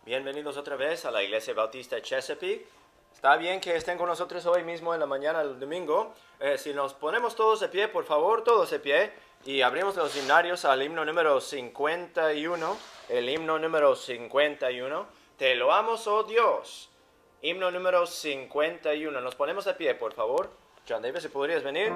Bienvenidos otra vez a la Iglesia Bautista Chesapeake. Está bien que estén con nosotros hoy mismo en la mañana del domingo. Si nos ponemos todos de pie, por favor, todos de pie, y abrimos los himnarios al himno número 51, el himno número 51. Te loamos, oh Dios. Himno número 51. Nos ponemos de pie, por favor. John David, si podrías venir.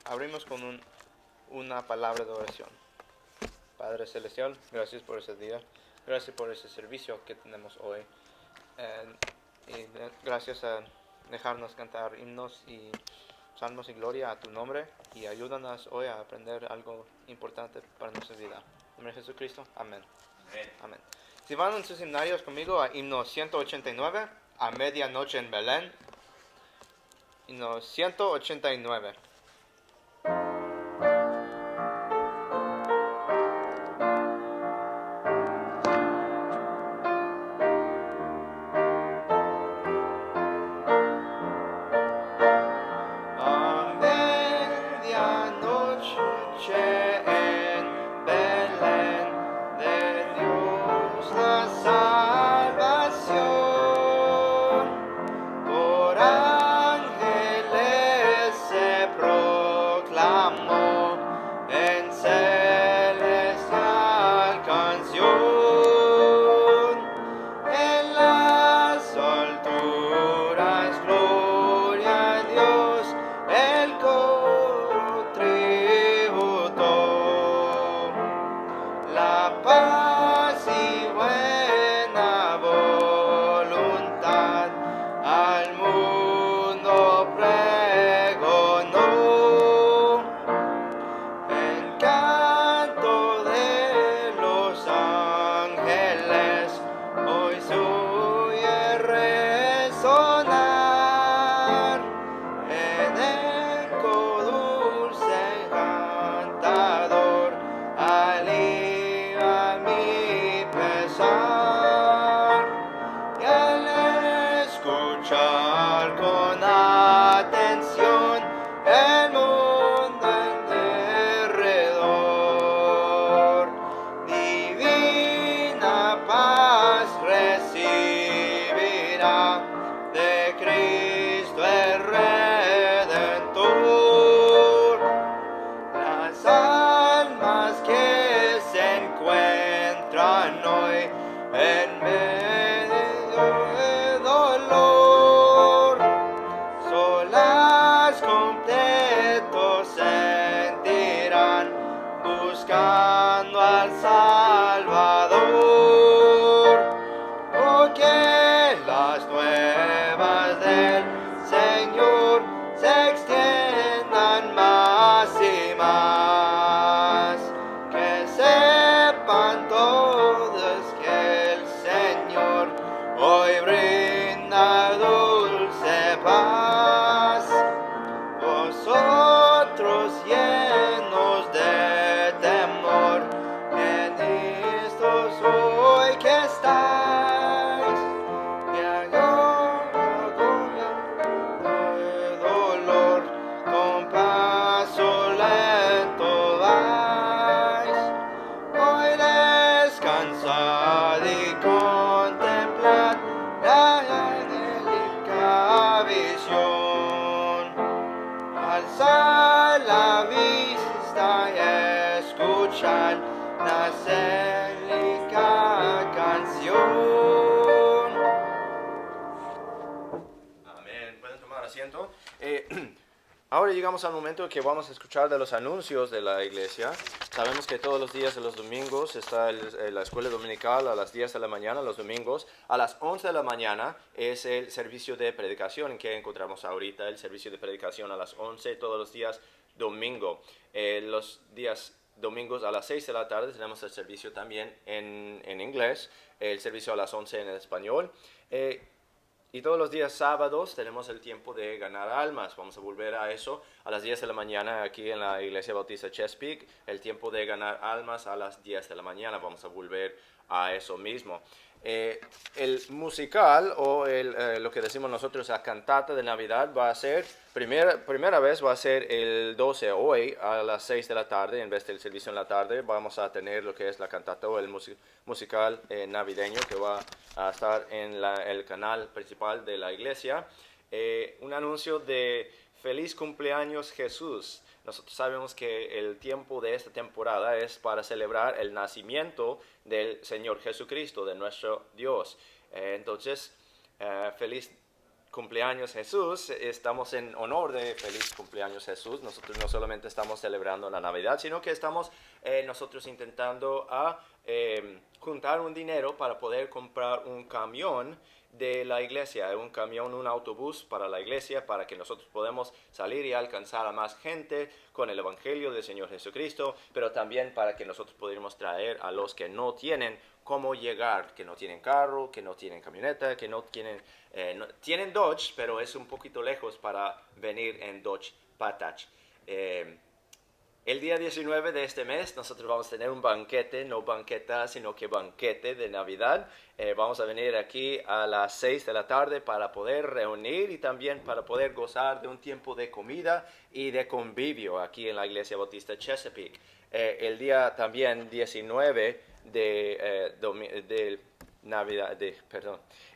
Abrimos con una palabra de oración. Padre Celestial, gracias por ese día, gracias por ese servicio que tenemos hoy. Y gracias a dejarnos cantar himnos y salmos y gloria a tu nombre, y ayúdanos hoy a aprender algo importante para nuestra vida. En nombre de Jesucristo, amén. Amén. Si van en sus himnarios conmigo a himno 189, a medianoche en Belén. Himno 189. encuentran hoy en medio de dolor. Ahora llegamos al momento en que vamos a escuchar de los anuncios de la iglesia. Sabemos que todos los días de los domingos está la escuela dominical a las 10 de la mañana, los domingos. A las 11 de la mañana es el servicio de predicación que encontramos ahorita, el servicio de predicación a las 11 todos los días domingo. Los días domingos a las 6 de la tarde tenemos el servicio también en inglés, el servicio a las 11 en el español. Y todos los días sábados tenemos el tiempo de ganar almas. Vamos a volver a eso a las 10 de la mañana aquí en la Iglesia Bautista Chesapeake. El tiempo de ganar almas a las 10 de la mañana. Vamos a volver a eso mismo. El musical o lo que decimos nosotros la cantata de Navidad va a ser, primera vez va a ser el 12 hoy a las 6 de la tarde en vez del servicio en la tarde. Vamos a tener lo que es la cantata o el musical navideño que va a estar en el canal principal de la iglesia. Un anuncio de Feliz cumpleaños Jesús. Nosotros sabemos que el tiempo de esta temporada es para celebrar el nacimiento del Señor Jesucristo, de nuestro Dios. Entonces, feliz cumpleaños Jesús. Estamos en honor de feliz cumpleaños Jesús. Nosotros no solamente estamos celebrando la Navidad, sino que estamos nosotros intentando juntar un dinero para poder comprar un camión de la iglesia, un camión, un autobús para la iglesia, para que nosotros podamos salir y alcanzar a más gente con el Evangelio del Señor Jesucristo, pero también para que nosotros podamos traer a los que no tienen cómo llegar, que no tienen carro, que no tienen camioneta, que no tienen Dodge, pero es un poquito lejos para venir en Dodge Patach. El día 19 de este mes nosotros vamos a tener un banquete, no banqueta, sino que banquete de Navidad. Vamos a venir aquí a las 6 de la tarde para poder reunir y también para poder gozar de un tiempo de comida y de convivio aquí en la Iglesia Bautista Chesapeake. El día también 19 de Navidad,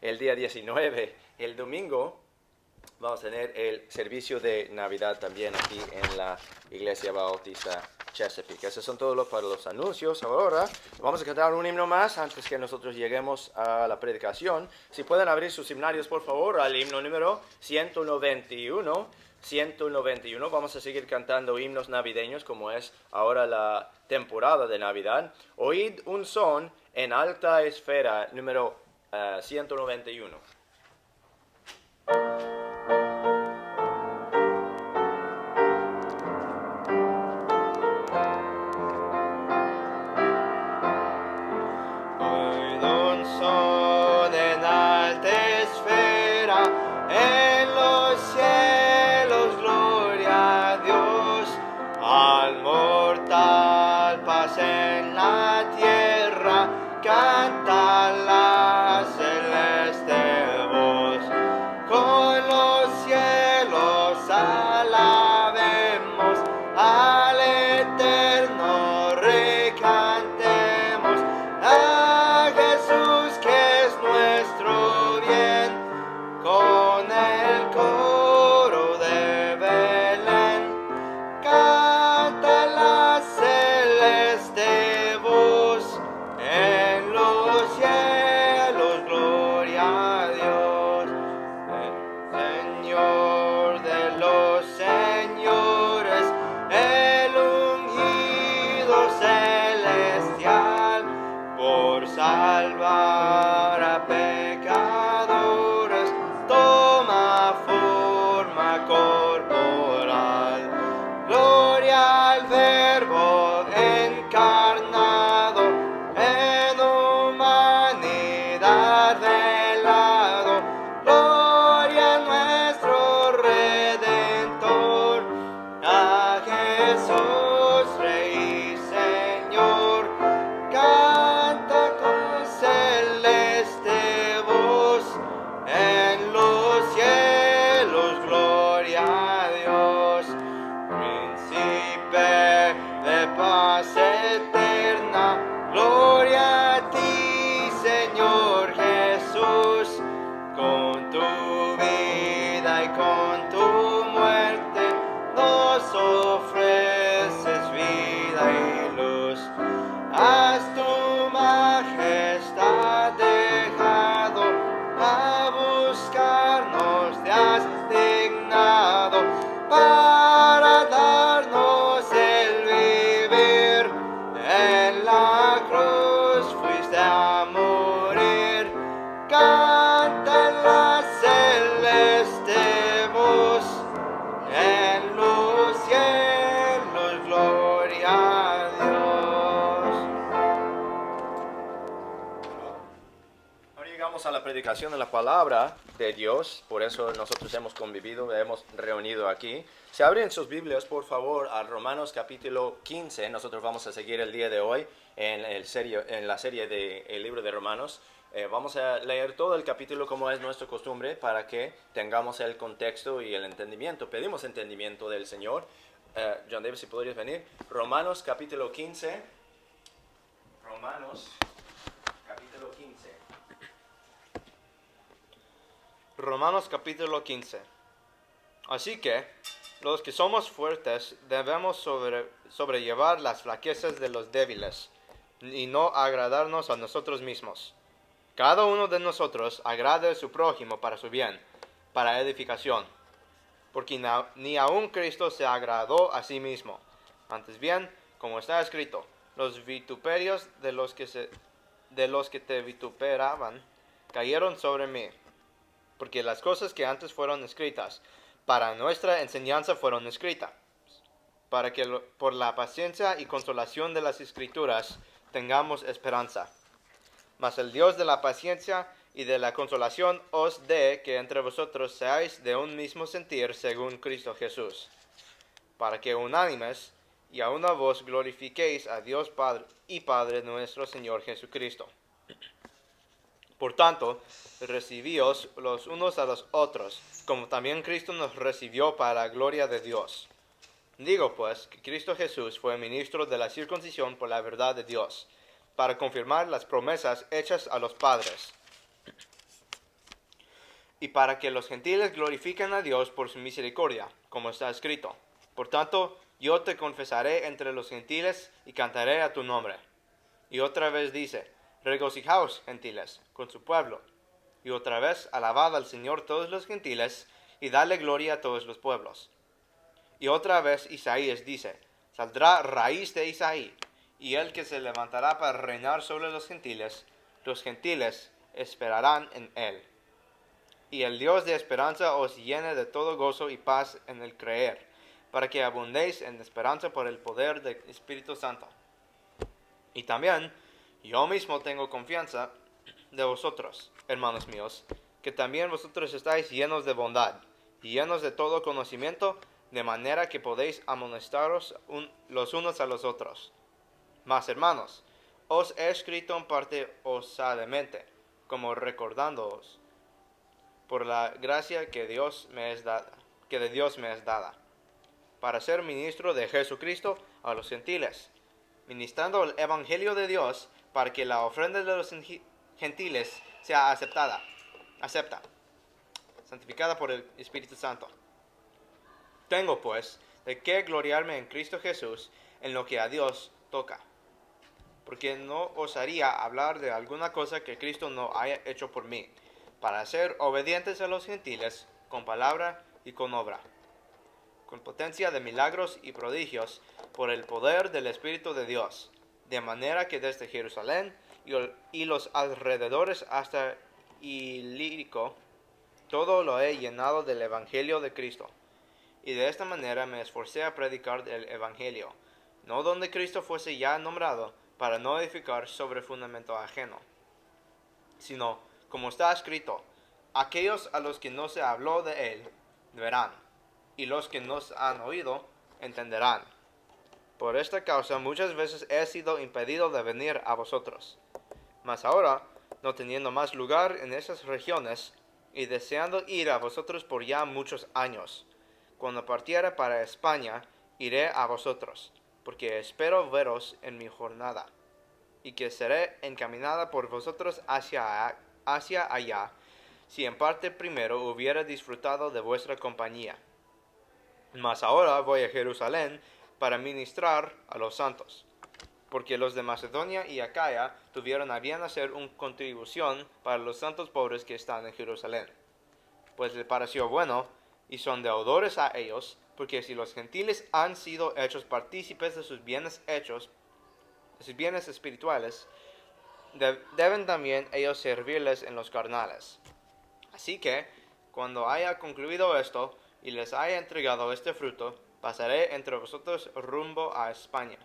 el día 19, el domingo, vamos a tener el servicio de Navidad también aquí en la Iglesia Bautista Chesapeake. Esos son todos para los anuncios. Ahora vamos a cantar un himno más antes que nosotros lleguemos a la predicación. Si pueden abrir sus himnarios, por favor, al himno número 191. 191. Vamos a seguir cantando himnos navideños como es ahora la temporada de Navidad. Oíd un son en alta esfera, número 191. En la tierra canta la celeste voz, con los cielos alabemos, al eterno rey cantemos, a Jesús que es nuestro bien, con el coro de Belén, canta la celeste voz, en los cielos gloria a Dios. El Señor de los señores, el ungido celestial, por salvar a pecadores, toma forma corporal. Gloria al Verbo encarnado, en humanidad velado. Gloria a nuestro Redentor, a Jesús Rey y Señor. Canta con celeste voz, en los cielos gloria a Dios. Príncipe de paz eterna, gloria a ti, Señor Jesús. Con tu vida y con tu muerte nos ofreces vida y luz. Has tu majestad dejado, a buscarnos te has dignado. predicación de la palabra de Dios, por eso nosotros hemos convivido, hemos reunido aquí. Si abren sus Biblias, por favor, a Romanos capítulo 15, nosotros vamos a seguir el día de hoy en la serie del libro de Romanos. Vamos a leer todo el capítulo como es nuestra costumbre para que tengamos el contexto y el entendimiento. Pedimos entendimiento del Señor. John David, si podrías venir. Romanos capítulo 15. Romanos capítulo 15. Romanos capítulo 15. Así que, los que somos fuertes debemos sobrellevar las flaquezas de los débiles y no agradarnos a nosotros mismos. Cada uno de nosotros agrade a su prójimo para su bien, para edificación. Porque ni aun Cristo se agradó a sí mismo. Antes bien, como está escrito, los vituperios de los que te vituperaban cayeron sobre mí. Porque las cosas que antes fueron escritas para nuestra enseñanza fueron escritas, para que por la paciencia y consolación de las Escrituras tengamos esperanza. Mas el Dios de la paciencia y de la consolación os dé que entre vosotros seáis de un mismo sentir según Cristo Jesús, para que unánimes y a una voz glorifiquéis a Dios Padre y Padre nuestro Señor Jesucristo. Por tanto, recibíos los unos a los otros, como también Cristo nos recibió para la gloria de Dios. Digo pues que Cristo Jesús fue ministro de la circuncisión por la verdad de Dios, para confirmar las promesas hechas a los padres, y para que los gentiles glorifiquen a Dios por su misericordia, como está escrito. Por tanto, yo te confesaré entre los gentiles y cantaré a tu nombre. Y otra vez dice, regocijaos, gentiles, con su pueblo. Y otra vez, alabad al Señor todos los gentiles, y dale gloria a todos los pueblos. Y otra vez Isaías dice, saldrá raíz de Isaí, y el que se levantará para reinar sobre los gentiles esperarán en él. Y el Dios de esperanza os llene de todo gozo y paz en el creer, para que abundéis en esperanza por el poder del Espíritu Santo. Y también yo mismo tengo confianza de vosotros, hermanos míos, que también vosotros estáis llenos de bondad y llenos de todo conocimiento, de manera que podéis amonestaros los unos a los otros. Mas, hermanos, os he escrito en parte osadamente, como recordándoos por la gracia que de Dios me es dada, para ser ministro de Jesucristo a los gentiles, ministrando el evangelio de Dios, para que la ofrenda de los gentiles sea aceptada, santificada por el Espíritu Santo. Tengo pues de qué gloriarme en Cristo Jesús en lo que a Dios toca, porque no osaría hablar de alguna cosa que Cristo no haya hecho por mí, para ser obedientes a los gentiles con palabra y con obra, con potencia de milagros y prodigios, por el poder del Espíritu de Dios, de manera que desde Jerusalén y los alrededores hasta Ilírico, todo lo he llenado del Evangelio de Cristo. Y de esta manera me esforcé a predicar el Evangelio, no donde Cristo fuese ya nombrado, para no edificar sobre fundamento ajeno, sino, como está escrito, aquellos a los que no se habló de él, verán, y los que no han oído, entenderán. Por esta causa muchas veces he sido impedido de venir a vosotros. Mas ahora, no teniendo más lugar en esas regiones, y deseando ir a vosotros por ya muchos años, cuando partiera para España, iré a vosotros, porque espero veros en mi jornada, y que seré encaminada por vosotros hacia allá, si en parte primero hubiera disfrutado de vuestra compañía. Mas ahora voy a Jerusalén para ministrar a los santos, porque los de Macedonia y Acaya tuvieron a bien hacer una contribución para los santos pobres que están en Jerusalén, pues les pareció bueno, y son deudores a ellos, porque si los gentiles han sido hechos partícipes de sus bienes espirituales, deben también ellos servirles en los carnales. Así que, cuando haya concluido esto, y les haya entregado este fruto, pasaré entre vosotros rumbo a España.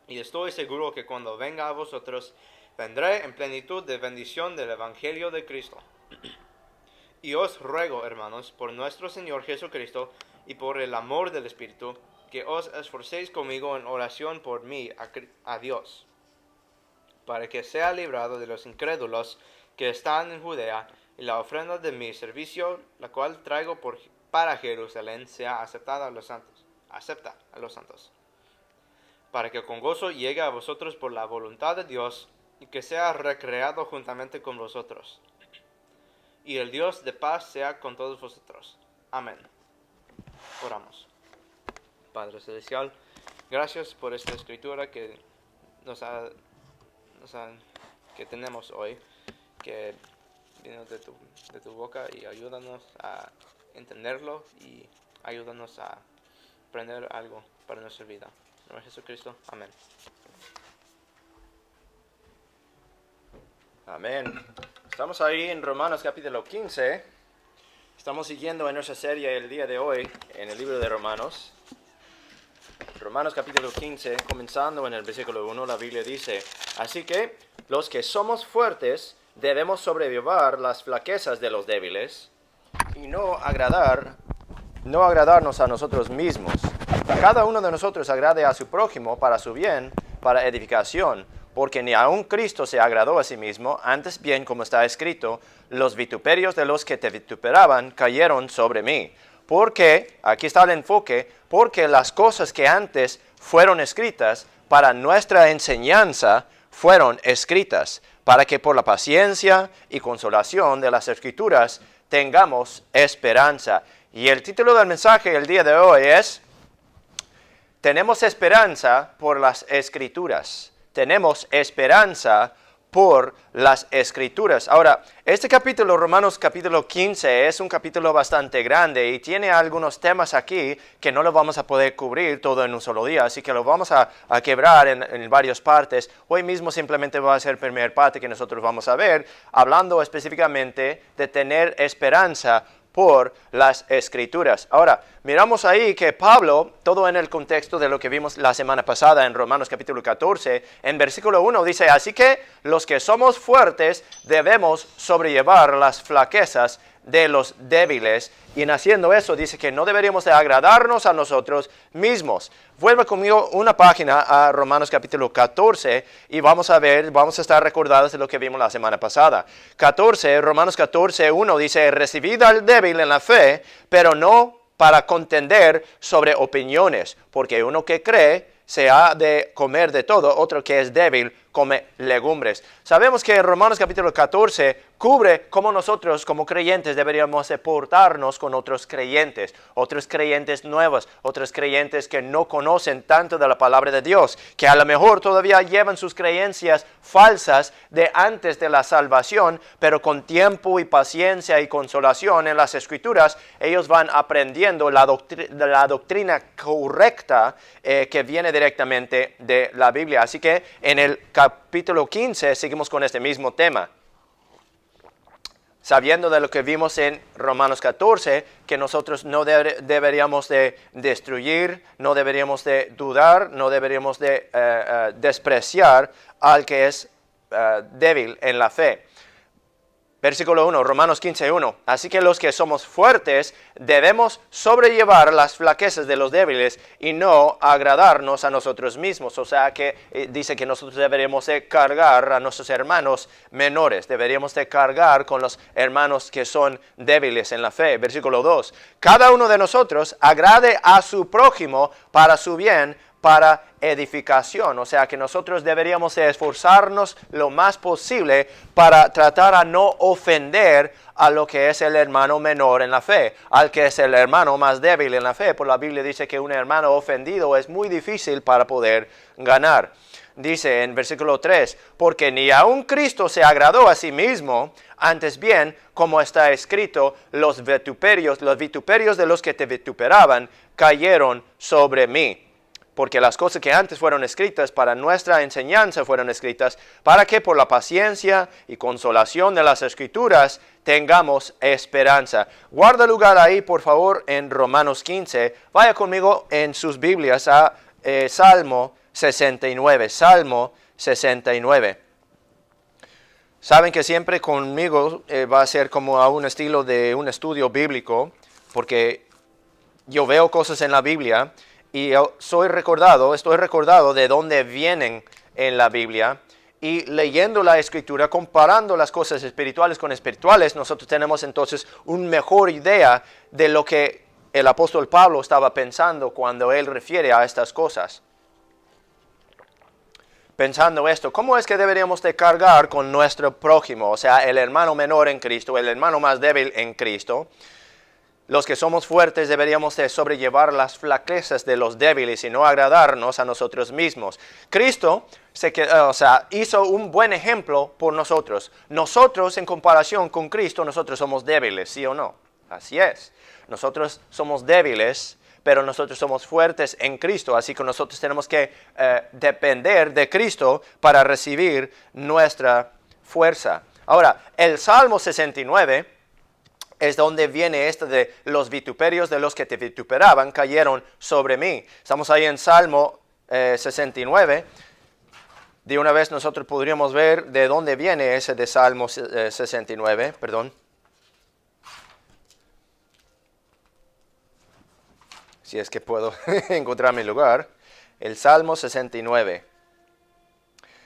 Y estoy seguro que cuando venga a vosotros, vendré en plenitud de bendición del Evangelio de Cristo. Y os ruego, hermanos, por nuestro Señor Jesucristo y por el amor del Espíritu, que os esforcéis conmigo en oración por mí a Dios, para que sea librado de los incrédulos que están en Judea, y la ofrenda de mi servicio, la cual traigo para Jerusalén, sea aceptada a los santos. Acepta a los santos. Para que con gozo llegue a vosotros por la voluntad de Dios, y que sea recreado juntamente con vosotros. Y el Dios de paz sea con todos vosotros. Amén. Oramos. Padre Celestial, gracias por esta escritura que que tenemos hoy, que vino de tu boca, y ayúdanos a entenderlo y ayúdanos a aprender algo para nuestra vida. En nombre de Jesucristo. Amén. Amén. Estamos ahí en Romanos capítulo 15. Estamos siguiendo en nuestra serie el día de hoy en el libro de Romanos. Romanos capítulo 15, comenzando en el versículo 1, la Biblia dice: así que los que somos fuertes debemos sobrellevar las flaquezas de los débiles y no agradarnos a nosotros mismos. Cada uno de nosotros agrade a su prójimo para su bien, para edificación, porque ni aun Cristo se agradó a sí mismo, antes bien, como está escrito, los vituperios de los que te vituperaban cayeron sobre mí. Porque, aquí está el enfoque, porque las cosas que antes fueron escritas para nuestra enseñanza fueron escritas, para que por la paciencia y consolación de las Escrituras tengamos esperanza. Y el título del mensaje el día de hoy es: tenemos esperanza por las Escrituras. Tenemos esperanza por las Escrituras. Ahora, este capítulo, Romanos capítulo 15, es un capítulo bastante grande y tiene algunos temas aquí que no lo vamos a poder cubrir todo en un solo día, así que lo vamos a quebrar en varias partes. Hoy mismo simplemente va a ser la primera parte que nosotros vamos a ver, hablando específicamente de tener esperanza por las Escrituras. Ahora, miramos ahí que Pablo, todo en el contexto de lo que vimos la semana pasada en Romanos capítulo 14, en versículo 1 dice: así que los que somos fuertes debemos sobrellevar las flaquezas de los débiles, y en haciendo eso dice que no deberíamos de agradarnos a nosotros mismos. Vuelve conmigo una página a Romanos capítulo 14 y vamos a estar recordados de lo que vimos la semana pasada. Romanos 14, 1 dice: recibid al débil en la fe, pero no para contender sobre opiniones, porque uno que cree se ha de comer de todo, otro que es débil come legumbres. Sabemos que en Romanos capítulo 14 cubre cómo nosotros como creyentes deberíamos de portarnos con otros creyentes nuevos, otros creyentes que no conocen tanto de la palabra de Dios, que a lo mejor todavía llevan sus creencias falsas de antes de la salvación, pero con tiempo y paciencia y consolación en las Escrituras, ellos van aprendiendo la doctrina correcta que viene directamente de la Biblia. Así que en el capítulo 15 seguimos con este mismo tema, sabiendo de lo que vimos en Romanos 14, que nosotros no deberíamos de destruir, no deberíamos de dudar, no deberíamos de despreciar al que es débil en la fe. Versículo 1, Romanos 15, 1. Así que los que somos fuertes debemos sobrellevar las flaquezas de los débiles y no agradarnos a nosotros mismos. O sea que dice que nosotros deberíamos de cargar a nuestros hermanos menores. Deberíamos de cargar con los hermanos que son débiles en la fe. Versículo 2. Cada uno de nosotros agrade a su prójimo para su bien, para edificación. O sea que nosotros deberíamos de esforzarnos lo más posible para tratar a no ofender a lo que es el hermano menor en la fe, al que es el hermano más débil en la fe. Por la Biblia dice que un hermano ofendido es muy difícil para poder ganar. Dice en versículo 3, porque ni aun Cristo se agradó a sí mismo, antes bien, como está escrito, los vituperios de los que te vituperaban cayeron sobre mí. Porque las cosas que antes fueron escritas para nuestra enseñanza fueron escritas para que por la paciencia y consolación de las Escrituras tengamos esperanza. Guarda lugar ahí, por favor, en Romanos 15. Vaya conmigo en sus Biblias a Salmo 69. Salmo 69. Saben que siempre conmigo va a ser como a un estilo de un estudio bíblico, porque yo veo cosas en la Biblia y estoy recordado de dónde vienen en la Biblia, y leyendo la Escritura, comparando las cosas espirituales con espirituales, nosotros tenemos entonces una mejor idea de lo que el apóstol Pablo estaba pensando cuando él refiere a estas cosas. Pensando esto, ¿cómo es que deberíamos de cargar con nuestro prójimo? O sea, el hermano menor en Cristo, el hermano más débil en Cristo. Los que somos fuertes deberíamos de sobrellevar las flaquezas de los débiles y no agradarnos a nosotros mismos. Cristo hizo un buen ejemplo por nosotros. Nosotros, en comparación con Cristo, nosotros somos débiles, ¿sí o no? Así es. Nosotros somos débiles, pero nosotros somos fuertes en Cristo, así que nosotros tenemos que depender de Cristo para recibir nuestra fuerza. Ahora, el Salmo 69 es donde viene esto de los vituperios de los que te vituperaban cayeron sobre mí. Estamos ahí en Salmo 69. De una vez nosotros podríamos ver de dónde viene ese de Salmo 69, perdón. Si es que puedo encontrar mi lugar. El Salmo 69.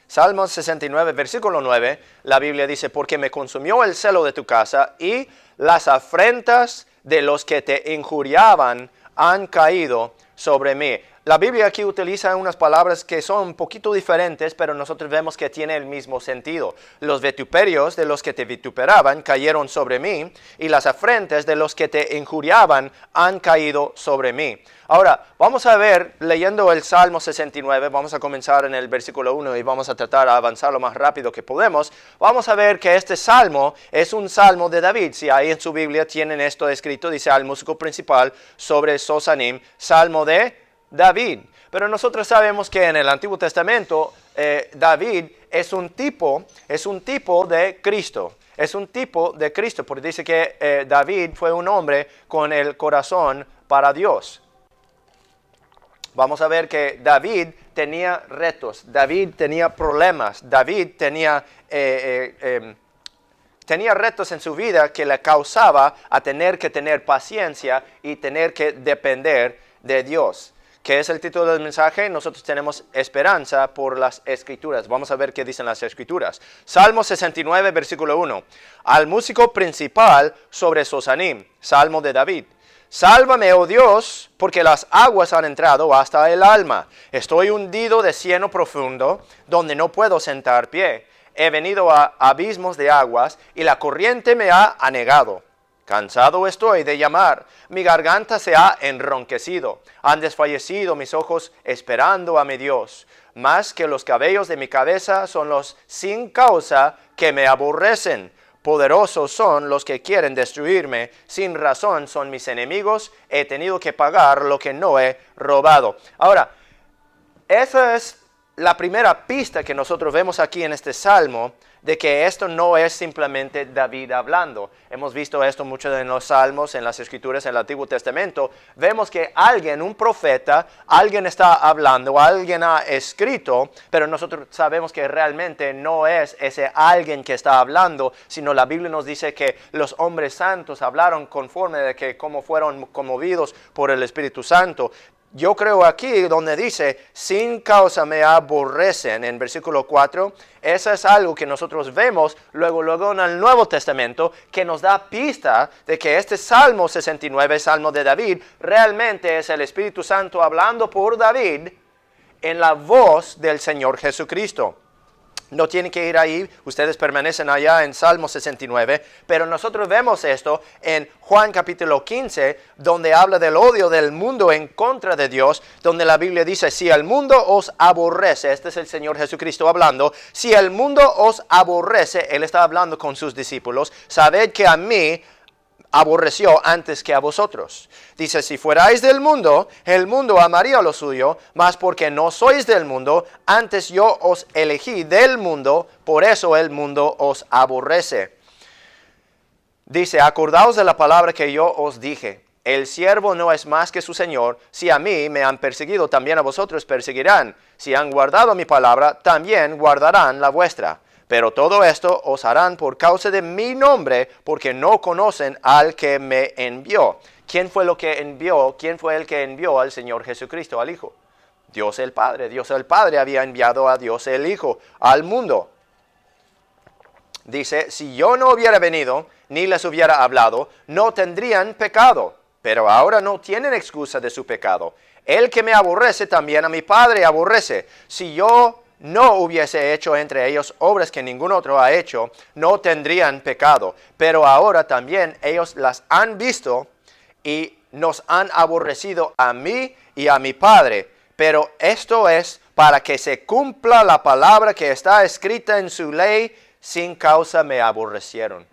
Salmo 69, versículo 9, la Biblia dice, porque me consumió el celo de tu casa y las afrentas de los que te injuriaban han caído sobre mí. La Biblia aquí utiliza unas palabras que son un poquito diferentes, pero nosotros vemos que tiene el mismo sentido. Los vituperios de los que te vituperaban cayeron sobre mí, y las afrentas de los que te injuriaban han caído sobre mí. Ahora, vamos a ver, leyendo el Salmo 69, vamos a comenzar en el versículo 1 y vamos a tratar de avanzar lo más rápido que podemos. Vamos a ver que este Salmo es un Salmo de David. Si ahí en su Biblia tienen esto escrito, dice al músico principal sobre Sosanim, Salmo de David. Pero nosotros sabemos que en el Antiguo Testamento David es un tipo de Cristo. Es un tipo de Cristo, porque dice que David fue un hombre con el corazón para Dios. Vamos a ver que David tenía retos, David tenía problemas, David tenía retos en su vida que le causaba a tener que tener paciencia y tener que depender de Dios. ¿Qué es el título del mensaje? Nosotros tenemos esperanza por las Escrituras. Vamos a ver qué dicen las Escrituras. Salmo 69, versículo 1. Al músico principal sobre Sosanim, Salmo de David. Sálvame, oh Dios, porque las aguas han entrado hasta el alma. Estoy hundido de cieno profundo, donde no puedo sentar pie. He venido a abismos de aguas, y la corriente me ha anegado. Cansado estoy de llamar, mi garganta se ha enronquecido. Han desfallecido mis ojos esperando a mi Dios. Más que los cabellos de mi cabeza son los sin causa que me aborrecen. Poderosos son los que quieren destruirme, sin razón son mis enemigos, he tenido que pagar lo que no he robado. Ahora, esa es la primera pista que nosotros vemos aquí en este Salmo, de que esto no es simplemente David hablando. Hemos visto esto mucho en los Salmos, en las Escrituras, en el Antiguo Testamento. Vemos que alguien, un profeta, alguien está hablando, alguien ha escrito, pero nosotros sabemos que realmente no es ese alguien que está hablando, sino la Biblia nos dice que los hombres santos hablaron conforme de que cómo fueron conmovidos por el Espíritu Santo. Yo creo aquí donde dice, sin causa me aborrecen, en versículo 4, eso es algo que nosotros vemos luego en el Nuevo Testamento, que nos da pista de que este Salmo 69, Salmo de David, realmente es el Espíritu Santo hablando por David en la voz del Señor Jesucristo. No tienen que ir ahí, ustedes permanecen allá en Salmo 69, pero nosotros vemos esto en Juan capítulo 15, donde habla del odio del mundo en contra de Dios, donde la Biblia dice, si el mundo os aborrece, este es el Señor Jesucristo hablando, si el mundo os aborrece, Él está hablando con sus discípulos, sabed que a mí aborreció antes que a vosotros. Dice, si fuerais del mundo, el mundo amaría lo suyo, mas porque no sois del mundo, antes yo os elegí del mundo, por eso el mundo os aborrece. Dice, acordaos de la palabra que yo os dije, el siervo no es más que su Señor, si a mí me han perseguido, también a vosotros perseguirán. Si han guardado mi palabra, también guardarán la vuestra. Pero todo esto os harán por causa de mi nombre, porque no conocen al que me envió. ¿Quién fue lo que envió? ¿Quién fue el que envió al Señor Jesucristo, al Hijo? Dios el Padre. Dios el Padre había enviado a Dios el Hijo al mundo. Dice, si yo no hubiera venido, ni les hubiera hablado, no tendrían pecado. Pero ahora no tienen excusa de su pecado. El que me aborrece también a mi Padre aborrece. Si yo no hubiese hecho entre ellos obras que ningún otro ha hecho, no tendrían pecado. Pero ahora también ellos las han visto y nos han aborrecido a mí y a mi Padre. Pero esto es para que se cumpla la palabra que está escrita en su ley, sin causa me aborrecieron.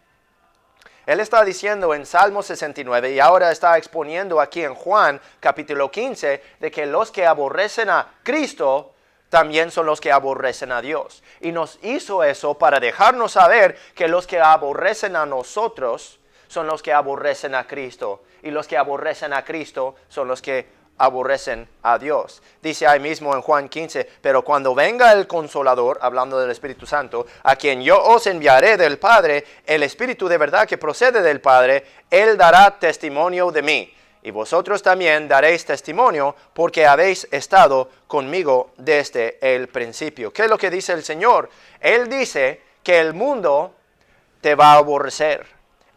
Él está diciendo en Salmo 69 y ahora está exponiendo aquí en Juan capítulo 15 de que los que aborrecen a Cristo también son los que aborrecen a Dios. Y nos hizo eso para dejarnos saber que los que aborrecen a nosotros son los que aborrecen a Cristo. Y los que aborrecen a Cristo son los que aborrecen a Dios. Dice ahí mismo en Juan 15, pero cuando venga el Consolador, hablando del Espíritu Santo, a quien yo os enviaré del Padre, el Espíritu de verdad que procede del Padre, Él dará testimonio de mí. Y vosotros también daréis testimonio porque habéis estado conmigo desde el principio. ¿Qué es lo que dice el Señor? Él dice que el mundo te va a aborrecer.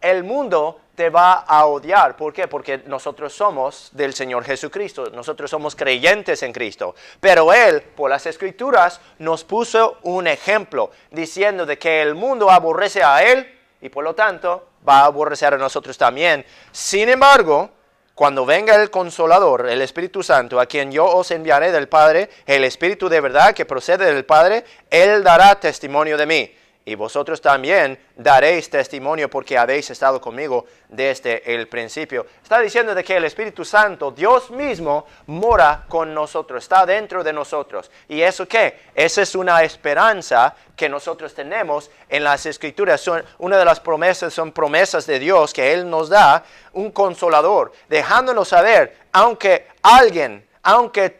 El mundo te va a odiar. ¿Por qué? Porque nosotros somos del Señor Jesucristo. Nosotros somos creyentes en Cristo. Pero Él, por las Escrituras, nos puso un ejemplo diciendo de que el mundo aborrece a Él y por lo tanto va a aborrecer a nosotros también. Sin embargo, cuando venga el Consolador, el Espíritu Santo, a quien yo os enviaré del Padre, el Espíritu de verdad que procede del Padre, Él dará testimonio de mí. Y vosotros también daréis testimonio porque habéis estado conmigo desde el principio. Está diciendo de que el Espíritu Santo, Dios mismo, mora con nosotros, está dentro de nosotros. ¿Y eso qué? Esa es una esperanza que nosotros tenemos en las Escrituras. Una de las promesas son promesas de Dios que Él nos da, un consolador, dejándonos saber, aunque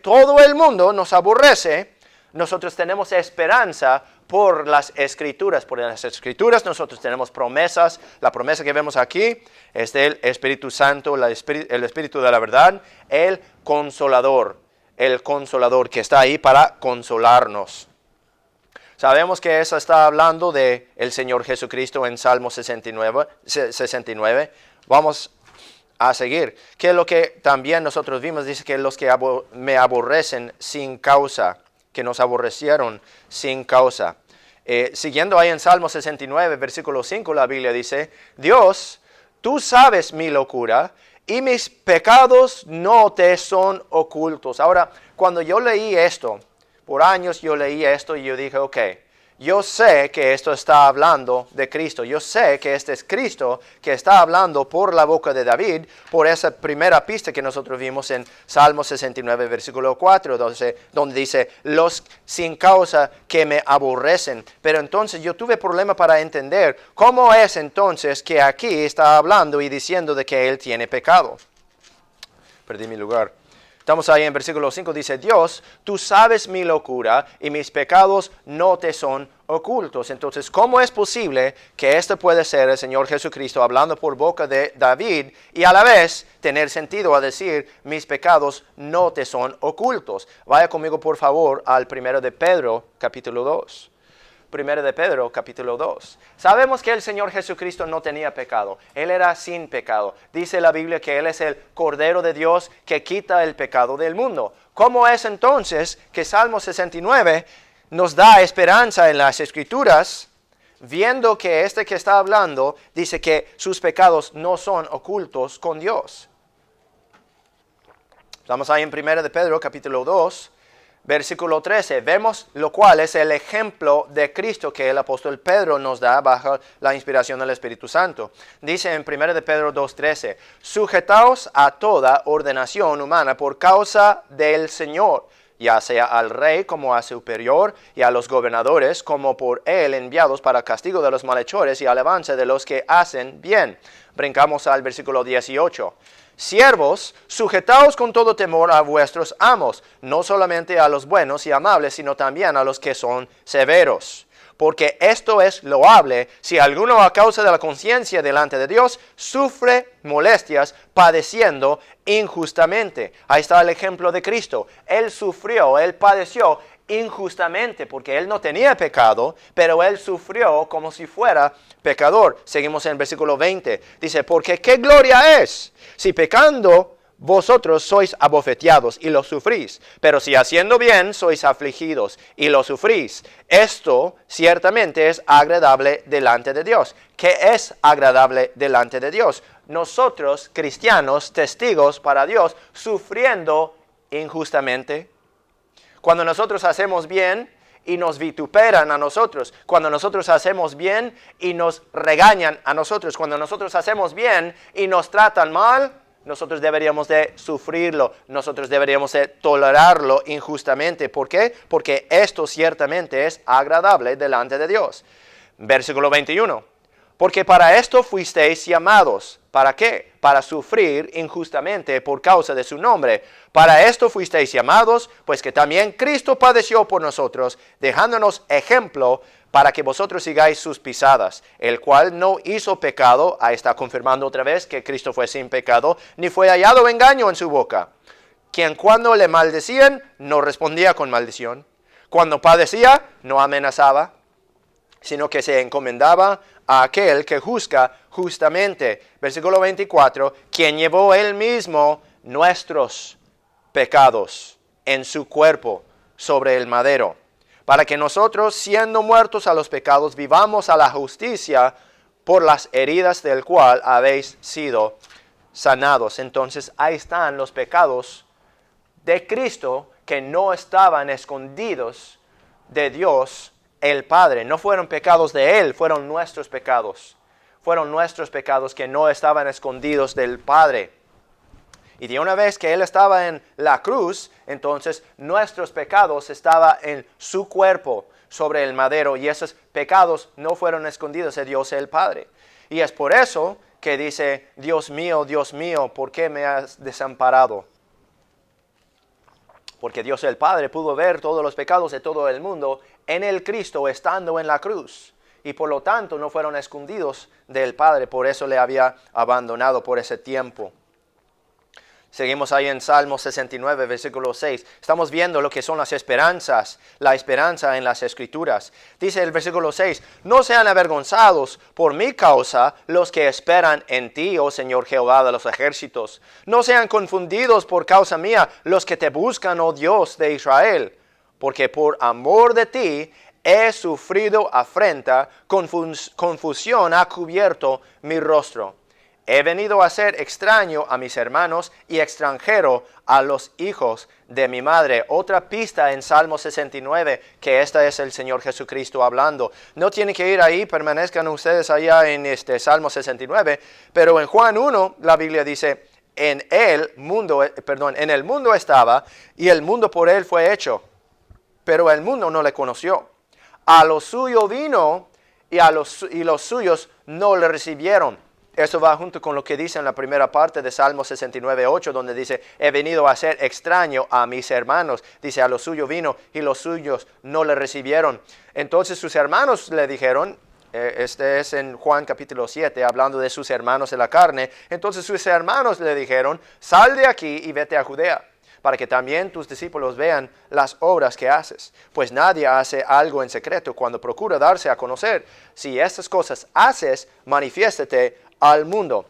todo el mundo nos aborrece, nosotros tenemos esperanza por las Escrituras. Por las Escrituras nosotros tenemos promesas. La promesa que vemos aquí es del Espíritu Santo, el Espíritu de la verdad, el Consolador que está ahí para consolarnos. Sabemos que eso está hablando del Señor Jesucristo en Salmo 69. Vamos a seguir. Que es lo que también nosotros vimos, dice que los que me aborrecen sin causa, que nos aborrecieron sin causa. Siguiendo ahí en Salmo 69, versículo 5, la Biblia dice, Dios, tú sabes mi locura y mis pecados no te son ocultos. Ahora, cuando yo leí esto, por años yo leí esto y yo dije, ok, yo sé que esto está hablando de Cristo. Yo sé que este es Cristo que está hablando por la boca de David, por esa primera pista que nosotros vimos en Salmo 69, versículo 4, donde dice, los sin causa que me aborrecen. Pero entonces yo tuve problema para entender cómo es entonces que aquí está hablando y diciendo de que Él tiene pecado. Perdí mi lugar. Estamos ahí en versículo 5, dice, Dios, tú sabes mi locura y mis pecados no te son ocultos. Entonces, ¿cómo es posible que este puede ser el Señor Jesucristo hablando por boca de David y a la vez tener sentido a decir, mis pecados no te son ocultos? Vaya conmigo, por favor, al 1 de Pedro, capítulo 2. 1 de Pedro, capítulo 2. Sabemos que el Señor Jesucristo no tenía pecado. Él era sin pecado. Dice la Biblia que Él es el Cordero de Dios que quita el pecado del mundo. ¿Cómo es entonces que Salmo 69 nos da esperanza en las Escrituras, viendo que este que está hablando dice que sus pecados no son ocultos con Dios? Estamos ahí en 1 de Pedro, capítulo 2. Versículo 13, vemos lo cual es el ejemplo de Cristo que el apóstol Pedro nos da bajo la inspiración del Espíritu Santo. Dice en 1 de Pedro 2:13, sujetaos a toda ordenación humana por causa del Señor, ya sea al rey como a superior y a los gobernadores como por él enviados para castigo de los malhechores y alabanza de los que hacen bien. Brincamos al versículo 18. Siervos, sujetaos con todo temor a vuestros amos, no solamente a los buenos y amables, sino también a los que son severos. porque esto es loable si alguno a causa de la conciencia delante de Dios sufre molestias padeciendo injustamente. Ahí está el ejemplo de Cristo. Él sufrió, Él padeció injustamente porque Él no tenía pecado, pero Él sufrió como si fuera pecador. Seguimos en el versículo 20. Dice, porque qué gloria es si pecando vosotros sois abofeteados y lo sufrís, pero si haciendo bien sois afligidos y lo sufrís. Esto ciertamente es agradable delante de Dios. ¿Qué es agradable delante de Dios? Nosotros, cristianos, testigos para Dios, sufriendo injustamente. Cuando nosotros hacemos bien y nos vituperan a nosotros, cuando nosotros hacemos bien y nos regañan a nosotros, cuando nosotros hacemos bien y nos tratan mal, nosotros deberíamos de sufrirlo, nosotros deberíamos de tolerarlo injustamente. ¿Por qué? Porque esto ciertamente es agradable delante de Dios. Versículo 21. Porque para esto fuisteis llamados. ¿Para qué? Para sufrir injustamente por causa de su nombre. Para esto fuisteis llamados, pues que también Cristo padeció por nosotros, dejándonos ejemplo para que vosotros sigáis sus pisadas, el cual no hizo pecado, ahí está confirmando otra vez que Cristo fue sin pecado, ni fue hallado engaño en su boca, quien cuando le maldecían no respondía con maldición, cuando padecía no amenazaba, sino que se encomendaba a aquel que juzga justamente. Versículo 24, quien llevó él mismo nuestros pecados en su cuerpo sobre el madero, para que nosotros, siendo muertos a los pecados, vivamos a la justicia, por las heridas del cual habéis sido sanados. Entonces ahí están los pecados de Cristo que no estaban escondidos de Dios el Padre. No fueron pecados de Él, fueron nuestros pecados. Fueron nuestros pecados que no estaban escondidos del Padre. Y de una vez que Él estaba en la cruz, entonces nuestros pecados estaban en su cuerpo sobre el madero. Y esos pecados no fueron escondidos de Dios el Padre. Y es por eso que dice, Dios mío, ¿por qué me has desamparado? Porque Dios el Padre pudo ver todos los pecados de todo el mundo en el Cristo estando en la cruz. Y por lo tanto no fueron escondidos del Padre. Por eso le había abandonado por ese tiempo. Seguimos ahí en Salmo 69, versículo 6. Estamos viendo lo que son las esperanzas, la esperanza en las Escrituras. Dice el versículo 6, no sean avergonzados por mi causa los que esperan en ti, oh Señor Jehová de los ejércitos. No sean confundidos por causa mía los que te buscan, oh Dios de Israel. Porque por amor de ti he sufrido afrenta, confusión ha cubierto mi rostro. He venido a ser extraño a mis hermanos y extranjero a los hijos de mi madre. Otra pista en Salmo 69, que esta es el Señor Jesucristo hablando. No tienen que ir ahí, permanezcan ustedes allá en este Salmo 69, pero en Juan 1 la Biblia dice, en el mundo estaba y el mundo por él fue hecho, pero el mundo no le conoció. A lo suyo vino y los suyos no le recibieron. Eso va junto con lo que dice en la primera parte de Salmo 69:8, donde dice, he venido a ser extraño a mis hermanos. Dice, a lo suyo vino y los suyos no le recibieron. Entonces sus hermanos le dijeron, este es en Juan capítulo 7, hablando de sus hermanos de la carne. Entonces sus hermanos le dijeron, sal de aquí y vete a Judea, para que también tus discípulos vean las obras que haces. Pues nadie hace algo en secreto cuando procura darse a conocer. Si estas cosas haces, manifiéstate al mundo.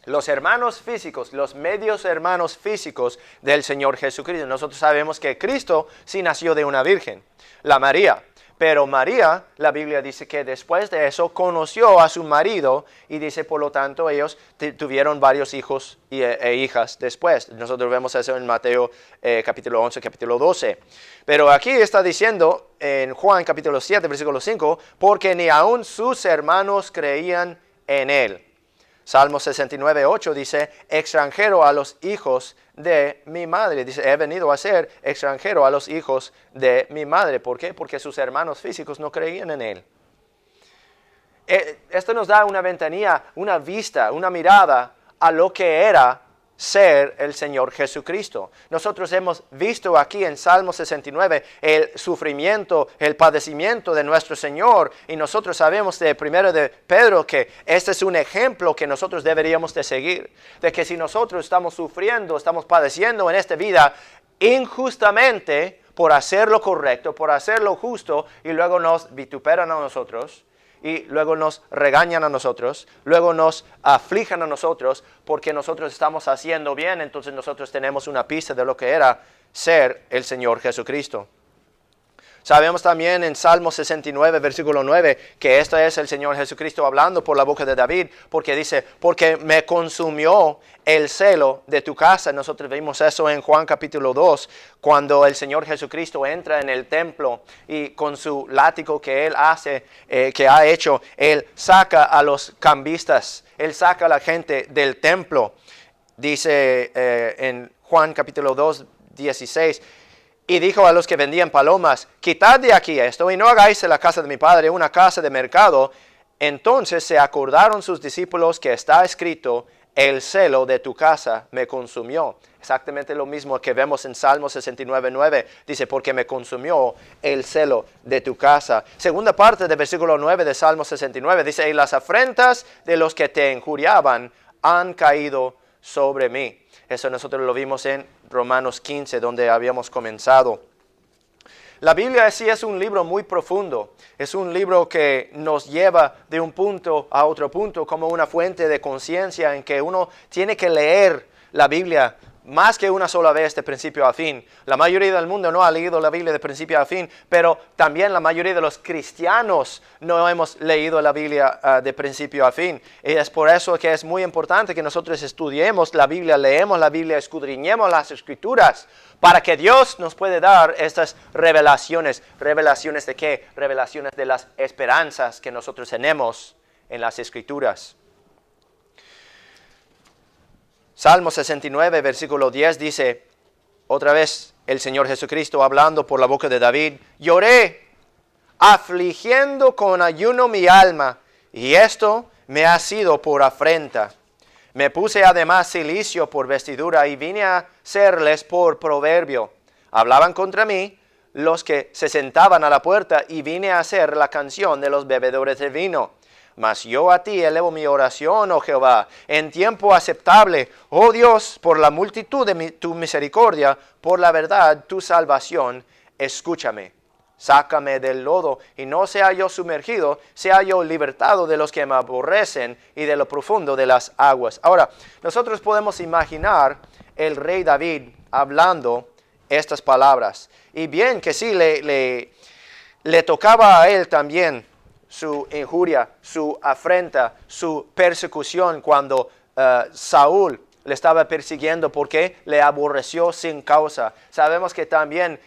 Los hermanos físicos, los medios hermanos físicos del Señor Jesucristo. Nosotros sabemos que Cristo sí nació de una virgen, la María. Pero María, la Biblia dice que después de eso conoció a su marido y dice, por lo tanto, ellos tuvieron varios hijos e hijas después. Nosotros vemos eso en Mateo capítulo 11, capítulo 12. Pero aquí está diciendo en Juan capítulo 7, versículo 5, porque ni aun sus hermanos creían en él. Salmo 69:8 dice, extranjero a los hijos de mi madre. Dice, he venido a ser extranjero a los hijos de mi madre. ¿Por qué? Porque sus hermanos físicos no creían en él. Esto nos da una ventanilla, una vista, una mirada a lo que era ser el Señor Jesucristo. Nosotros hemos visto aquí en Salmo 69 el sufrimiento, el padecimiento de nuestro Señor, y nosotros sabemos de 1 de Pedro que este es un ejemplo que nosotros deberíamos de seguir, de que si nosotros estamos sufriendo, estamos padeciendo en esta vida injustamente por hacer lo correcto, por hacer lo justo, y luego nos vituperan a nosotros, y luego nos regañan a nosotros, luego nos aflijan a nosotros porque nosotros estamos haciendo bien, entonces nosotros tenemos una pista de lo que era ser el Señor Jesucristo. Sabemos también en Salmo 69, versículo 9, que esto es el Señor Jesucristo hablando por la boca de David, porque dice, porque me consumió el celo de tu casa. Nosotros vimos eso en Juan capítulo 2, cuando el Señor Jesucristo entra en el templo y con su látigo que Él hace, que ha hecho, Él saca a los cambistas, Él saca a la gente del templo. Dice en Juan capítulo 2, 16, y dijo a los que vendían palomas, quitad de aquí esto y no hagáis de la casa de mi padre una casa de mercado. Entonces se acordaron sus discípulos que está escrito, el celo de tu casa me consumió. Exactamente lo mismo que vemos en Salmo 69, 9. Dice, porque me consumió el celo de tu casa. Segunda parte del versículo 9 de Salmo 69. Dice, y las afrentas de los que te injuriaban han caído sobre mí. Eso nosotros lo vimos en Romanos 15, donde habíamos comenzado. La Biblia sí es un libro muy profundo. Es un libro que nos lleva de un punto a otro punto como una fuente de conciencia en que uno tiene que leer la Biblia más que una sola vez de principio a fin. La mayoría del mundo no ha leído la Biblia de principio a fin, pero también la mayoría de los cristianos no hemos leído la Biblia de principio a fin. Y es por eso que es muy importante que nosotros estudiemos la Biblia, leemos la Biblia, escudriñemos las Escrituras, para que Dios nos pueda dar estas revelaciones. ¿Revelaciones de qué? Revelaciones de las esperanzas que nosotros tenemos en las Escrituras. Salmo 69, versículo 10 dice, otra vez el Señor Jesucristo hablando por la boca de David, lloré, afligiendo con ayuno mi alma, y esto me ha sido por afrenta. Me puse además cilicio por vestidura y vine a serles por proverbio. Hablaban contra mí los que se sentaban a la puerta y vine a hacer la canción de los bebedores de vino. Mas yo a ti elevo mi oración, oh Jehová, en tiempo aceptable. Oh Dios, por la multitud de tu misericordia, por la verdad, tu salvación, escúchame. Sácame del lodo, y no sea yo sumergido, sea yo libertado de los que me aborrecen y de lo profundo de las aguas. Ahora, nosotros podemos imaginar el rey David hablando estas palabras. Y bien que sí, le tocaba a él también su injuria, su afrenta, su persecución cuando Saúl le estaba persiguiendo porque le aborreció sin causa. Sabemos que también,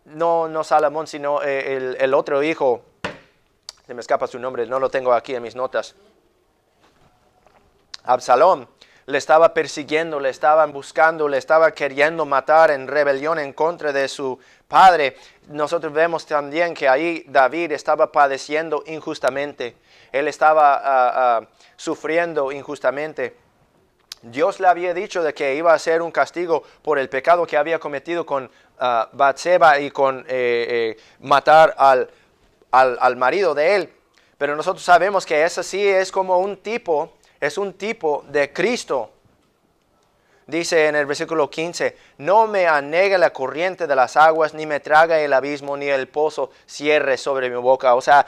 no Salomón, sino el otro hijo, se me escapa su nombre, no lo tengo aquí en mis notas, Absalón, le estaba persiguiendo, le estaban buscando, le estaba queriendo matar en rebelión en contra de su padre. Nosotros vemos también que ahí David estaba padeciendo injustamente. Él estaba sufriendo injustamente. Dios le había dicho de que iba a ser un castigo por el pecado que había cometido con Batseba y con matar al marido de él. Pero nosotros sabemos que eso sí es como un tipo, es un tipo de Cristo. Dice en el versículo 15, no me anegue la corriente de las aguas, ni me traga el abismo, ni el pozo cierre sobre mi boca. O sea,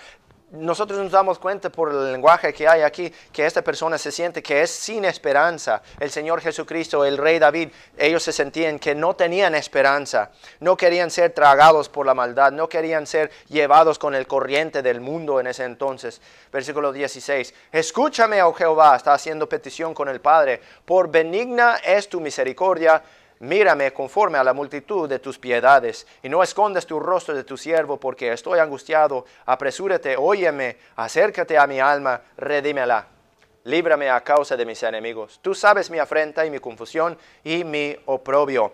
nosotros nos damos cuenta por el lenguaje que hay aquí, que esta persona se siente que es sin esperanza. El Señor Jesucristo, el rey David, ellos se sentían que no tenían esperanza. No querían ser tragados por la maldad, no querían ser llevados con el corriente del mundo en ese entonces. Versículo 16, escúchame, oh Jehová, está haciendo petición con el Padre, por benigna es tu misericordia. Mírame conforme a la multitud de tus piedades, y no escondas tu rostro de tu siervo, porque estoy angustiado. Apresúrate, óyeme, acércate a mi alma, redímela. Líbrame a causa de mis enemigos. Tú sabes mi afrenta y mi confusión y mi oprobio.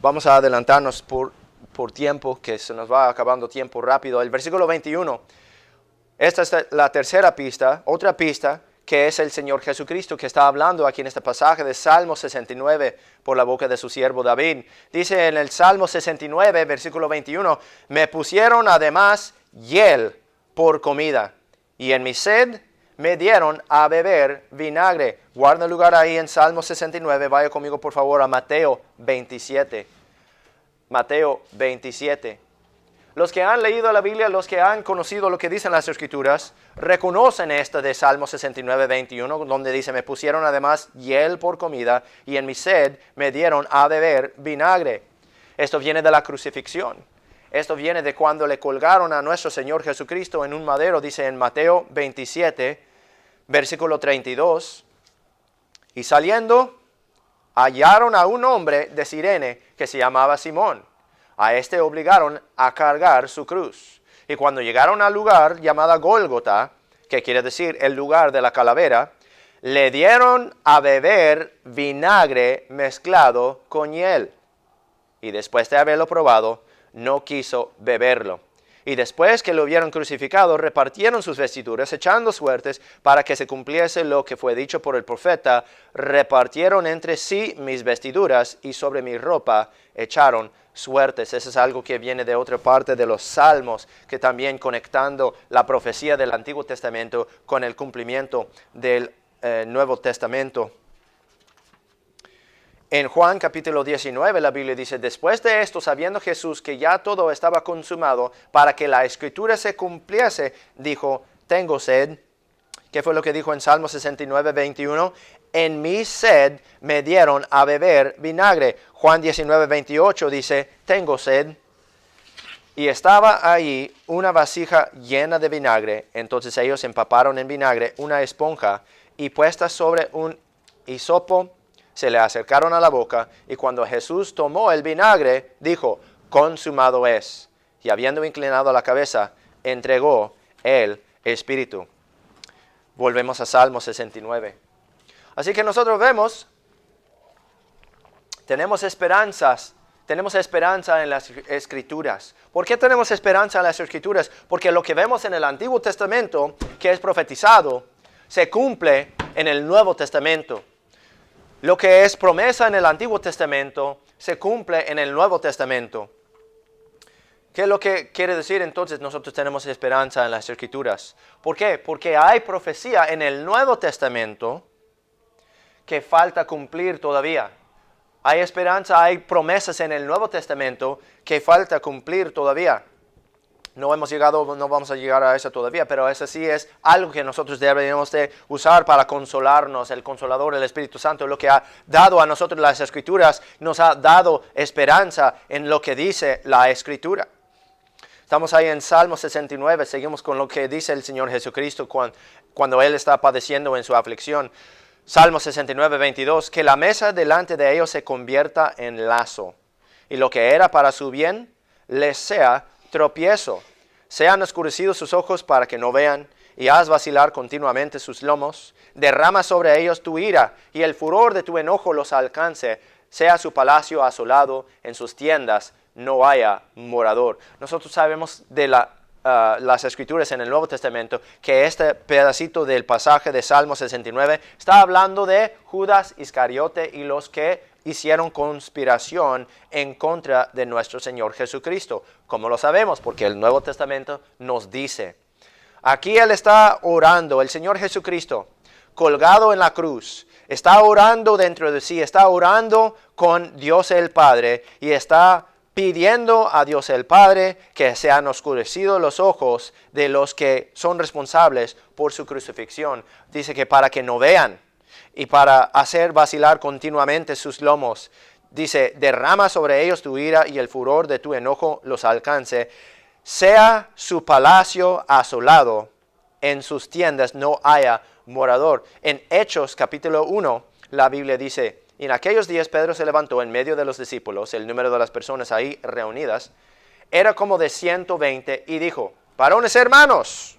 Vamos a adelantarnos por tiempo, que se nos va acabando tiempo rápido. El versículo 21. Esta es la tercera pista, otra pista, que es el Señor Jesucristo que está hablando aquí en este pasaje de Salmo 69 por la boca de su siervo David. Dice en el Salmo 69, versículo 21, me pusieron además hiel por comida, y en mi sed me dieron a beber vinagre. Guarda lugar ahí en Salmo 69, vaya conmigo por favor a Mateo 27. Mateo 27. Los que han leído la Biblia, los que han conocido lo que dicen las Escrituras, reconocen esta de Salmo 69, 21, donde dice, me pusieron además hiel por comida, y en mi sed me dieron a beber vinagre. Esto viene de la crucifixión. Esto viene de cuando le colgaron a nuestro Señor Jesucristo en un madero, dice en Mateo 27, versículo 32, y saliendo, hallaron a un hombre de Cirene que se llamaba Simón. A este obligaron a cargar su cruz. Y cuando llegaron al lugar llamado Gólgota, que quiere decir el lugar de la calavera, le dieron a beber vinagre mezclado con hiel. Y después de haberlo probado, no quiso beberlo. Y después que lo hubieron crucificado, repartieron sus vestiduras, echando suertes para que se cumpliese lo que fue dicho por el profeta. Repartieron entre sí mis vestiduras y sobre mi ropa echaron suertes. Eso es algo que viene de otra parte de los Salmos, que también conectando la profecía del Antiguo Testamento con el cumplimiento del Nuevo Testamento. En Juan capítulo 19 la Biblia dice, después de esto, sabiendo Jesús que ya todo estaba consumado, para que la Escritura se cumpliese, dijo, tengo sed. ¿Qué fue lo que dijo en Salmo 69, 21? En mi sed me dieron a beber vinagre. Juan 19, 28 dice, tengo sed. Y estaba allí una vasija llena de vinagre. Entonces ellos empaparon en vinagre una esponja y puesta sobre un hisopo, se le acercaron a la boca, y cuando Jesús tomó el vinagre, dijo, consumado es. Y habiendo inclinado la cabeza, entregó el Espíritu. Volvemos a Salmo 69. Así que nosotros vemos, tenemos esperanza en las Escrituras. ¿Por qué tenemos esperanza en las Escrituras? Porque lo que vemos en el Antiguo Testamento, que es profetizado, se cumple en el Nuevo Testamento. Lo que es promesa en el Antiguo Testamento se cumple en el Nuevo Testamento. ¿Qué es lo que quiere decir entonces nosotros tenemos esperanza en las Escrituras? ¿Por qué? Porque hay profecía en el Nuevo Testamento que falta cumplir todavía. Hay esperanza, hay promesas en el Nuevo Testamento que falta cumplir todavía. No vamos a llegar a eso todavía, pero eso sí es algo que nosotros deberíamos de usar para consolarnos. El Consolador, el Espíritu Santo, lo que ha dado a nosotros las Escrituras, nos ha dado esperanza en lo que dice la Escritura. Estamos ahí en Salmo 69, seguimos con lo que dice el Señor Jesucristo cuando Él está padeciendo en su aflicción. Salmo 69, 22, que la mesa delante de ellos se convierta en lazo, y lo que era para su bien les sea tropiezo. Sean oscurecidos sus ojos para que no vean, y haz vacilar continuamente sus lomos. Derrama sobre ellos tu ira, y el furor de tu enojo los alcance. Sea su palacio asolado, en sus tiendas no haya morador. Nosotros sabemos de las Escrituras en el Nuevo Testamento que este pedacito del pasaje de Salmo 69 está hablando de Judas Iscariote y los que hicieron conspiración en contra de nuestro Señor Jesucristo. ¿Cómo lo sabemos? Porque el Nuevo Testamento nos dice. Aquí Él está orando, el Señor Jesucristo, colgado en la cruz, está orando dentro de sí, está orando con Dios el Padre y está pidiendo a Dios el Padre que sean oscurecidos los ojos de los que son responsables por su crucifixión. Dice que para que no vean y para hacer vacilar continuamente sus lomos. Dice, derrama sobre ellos tu ira y el furor de tu enojo los alcance. Sea su palacio asolado, en sus tiendas no haya morador. En Hechos capítulo 1, la Biblia dice, y en aquellos días Pedro se levantó en medio de los discípulos, el número de las personas ahí reunidas, era como de 120, y dijo, varones hermanos,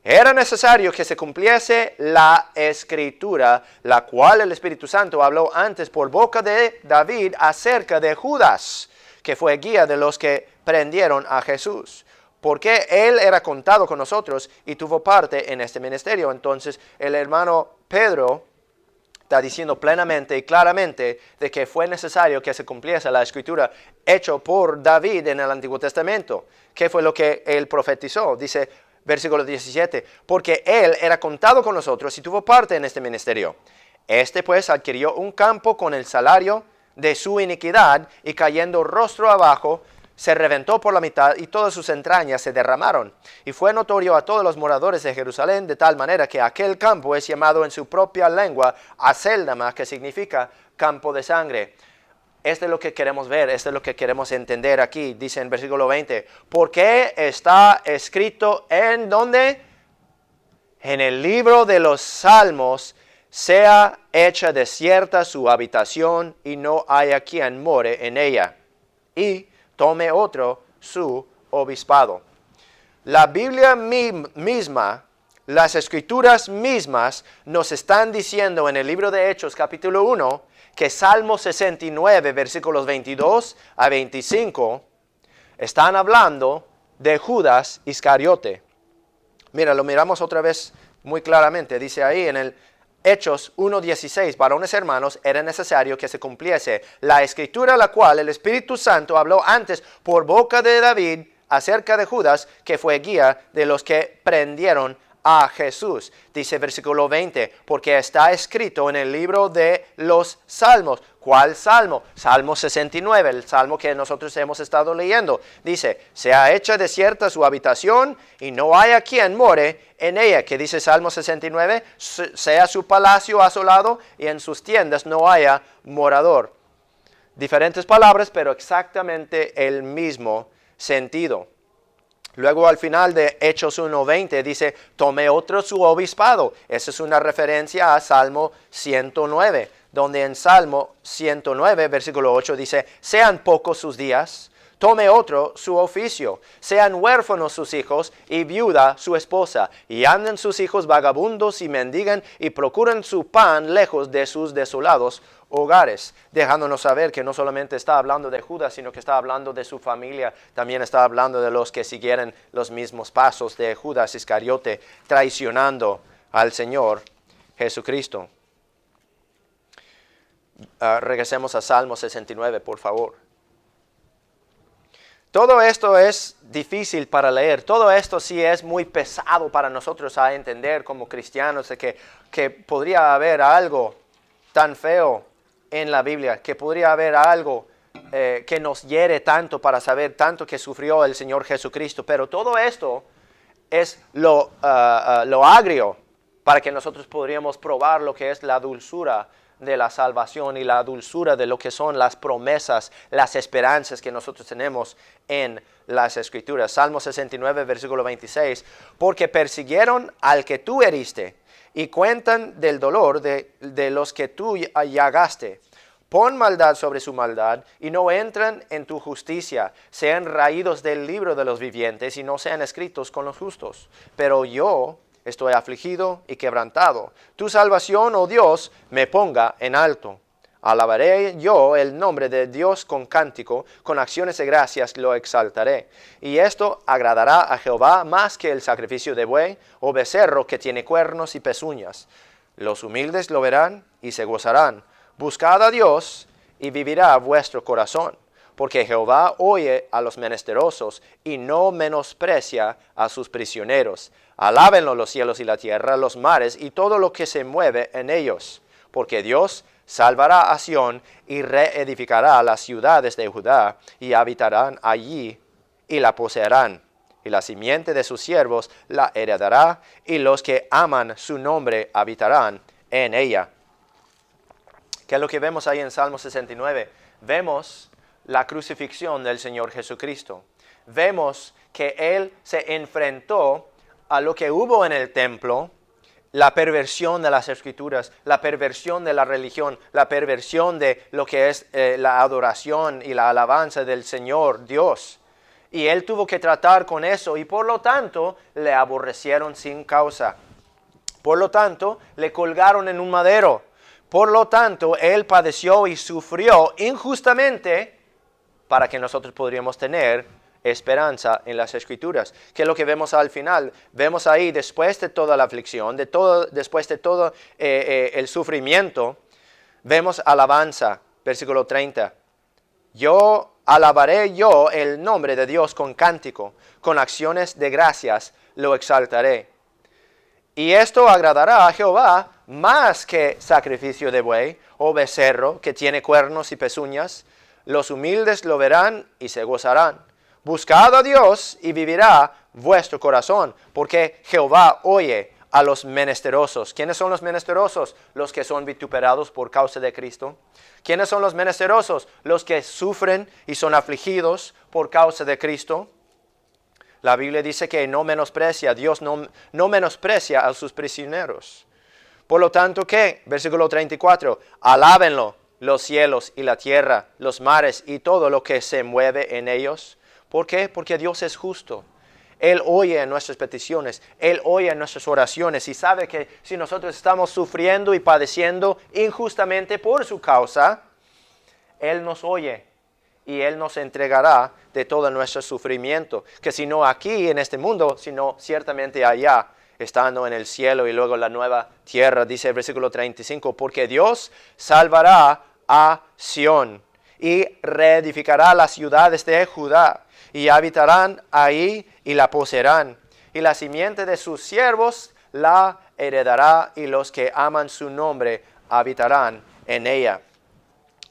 era necesario que se cumpliese la Escritura, la cual el Espíritu Santo habló antes por boca de David acerca de Judas, que fue guía de los que prendieron a Jesús, porque Él era contado con nosotros y tuvo parte en este ministerio. Entonces el hermano Pedro está diciendo plenamente y claramente de que fue necesario que se cumpliese la escritura hecho por David en el Antiguo Testamento. ¿Qué fue lo que él profetizó? Dice versículo 17, porque Él era contado con nosotros y tuvo parte en este ministerio. Este pues adquirió un campo con el salario de su iniquidad y cayendo rostro abajo, se reventó por la mitad y todas sus entrañas se derramaron. Y fue notorio a todos los moradores de Jerusalén de tal manera que aquel campo es llamado en su propia lengua Aceldama, que significa campo de sangre. Esto es lo que queremos ver, esto es lo que queremos entender aquí. Dice en versículo 20, porque está escrito en ¿dónde? En el libro de los Salmos, sea hecha desierta su habitación y no haya quien more en ella. Y tome otro su obispado. La Biblia misma, las escrituras mismas nos están diciendo en el libro de Hechos capítulo 1 que Salmo 69 versículos 22 a 25 están hablando de Judas Iscariote. Mira, lo miramos otra vez muy claramente. Dice ahí en el Hechos 1:16, varones hermanos, era necesario que se cumpliese la escritura, la cual el Espíritu Santo habló antes por boca de David acerca de Judas, que fue guía de los que prendieron a Jesús. Dice versículo 20, porque está escrito en el libro de los Salmos. ¿Cuál Salmo? Salmo 69, el Salmo que nosotros hemos estado leyendo. Dice, sea hecha desierta su habitación y no haya quien more en ella. ¿Qué dice Salmo 69? Sea su palacio asolado y en sus tiendas no haya morador. Diferentes palabras, pero exactamente el mismo sentido. Luego al final de Hechos 1:20 dice, tome otro su obispado. Esa es una referencia a Salmo 109, donde en Salmo 109, versículo 8 dice, sean pocos sus días, tome otro su oficio, sean huérfanos sus hijos y viuda su esposa, y anden sus hijos vagabundos y mendigan y procuren su pan lejos de sus desolados hogares, dejándonos saber que no solamente está hablando de Judas, sino que está hablando de su familia, también está hablando de los que siguieron los mismos pasos de Judas Iscariote, traicionando al Señor Jesucristo. Regresemos a Salmo 69, por favor. Todo esto es difícil para leer, todo esto sí es muy pesado para nosotros a entender como cristianos, de que podría haber algo tan feo en la Biblia, que podría haber algo que nos hiere tanto para saber tanto que sufrió el Señor Jesucristo, pero todo esto es lo agrio para que nosotros podríamos probar lo que es la dulzura de la salvación y la dulzura de lo que son las promesas, las esperanzas que nosotros tenemos en las Escrituras. Salmo 69, versículo 26, porque persiguieron al que tú heriste y cuentan del dolor de los que tú llagaste. Pon maldad sobre su maldad y no entran en tu justicia. Sean raídos del libro de los vivientes y no sean escritos con los justos. Pero yo estoy afligido y quebrantado. Tu salvación, oh Dios, me ponga en alto. Alabaré yo el nombre de Dios con cántico, con acciones de gracias lo exaltaré. Y esto agradará a Jehová más que el sacrificio de buey o becerro que tiene cuernos y pezuñas. Los humildes lo verán y se gozarán. Buscad a Dios y vivirá vuestro corazón, porque Jehová oye a los menesterosos y no menosprecia a sus prisioneros. Alábenlo los cielos y la tierra, los mares y todo lo que se mueve en ellos, porque Dios salvará a Sión y reedificará las ciudades de Judá, y habitarán allí y la poseerán. Y la simiente de sus siervos la heredará, y los que aman su nombre habitarán en ella. ¿Qué es lo que vemos ahí en Salmo 69? Vemos la crucifixión del Señor Jesucristo. Vemos que Él se enfrentó a lo que hubo en el templo, la perversión de las Escrituras, la perversión de la religión, la perversión de lo que es la adoración y la alabanza del Señor Dios. Y Él tuvo que tratar con eso y por lo tanto le aborrecieron sin causa. Por lo tanto, le colgaron en un madero. Por lo tanto, Él padeció y sufrió injustamente para que nosotros podríamos tener esperanza en las Escrituras. ¿Qué es lo que vemos al final? Vemos ahí, después de toda la aflicción, después de todo el sufrimiento, vemos alabanza, versículo 30. Alabaré yo el nombre de Dios con cántico, con acciones de gracias lo exaltaré. Y esto agradará a Jehová más que sacrificio de buey o becerro que tiene cuernos y pezuñas. Los humildes lo verán y se gozarán. Buscad a Dios y vivirá vuestro corazón, porque Jehová oye a los menesterosos. ¿Quiénes son los menesterosos? Los que son vituperados por causa de Cristo. ¿Quiénes son los menesterosos? Los que sufren y son afligidos por causa de Cristo. La Biblia dice que Dios no menosprecia a sus prisioneros. Por lo tanto, ¿qué? Versículo 34, alábenlo los cielos y la tierra, los mares y todo lo que se mueve en ellos. ¿Por qué? Porque Dios es justo. Él oye nuestras peticiones, Él oye nuestras oraciones y sabe que si nosotros estamos sufriendo y padeciendo injustamente por su causa, Él nos oye y Él nos entregará de todo nuestro sufrimiento, que si no aquí en este mundo, sino ciertamente allá, estando en el cielo y luego la nueva tierra, dice el versículo 35, porque Dios salvará a Sión y reedificará las ciudades de Judá, y habitarán ahí y la poseerán, y la simiente de sus siervos la heredará, y los que aman su nombre habitarán en ella.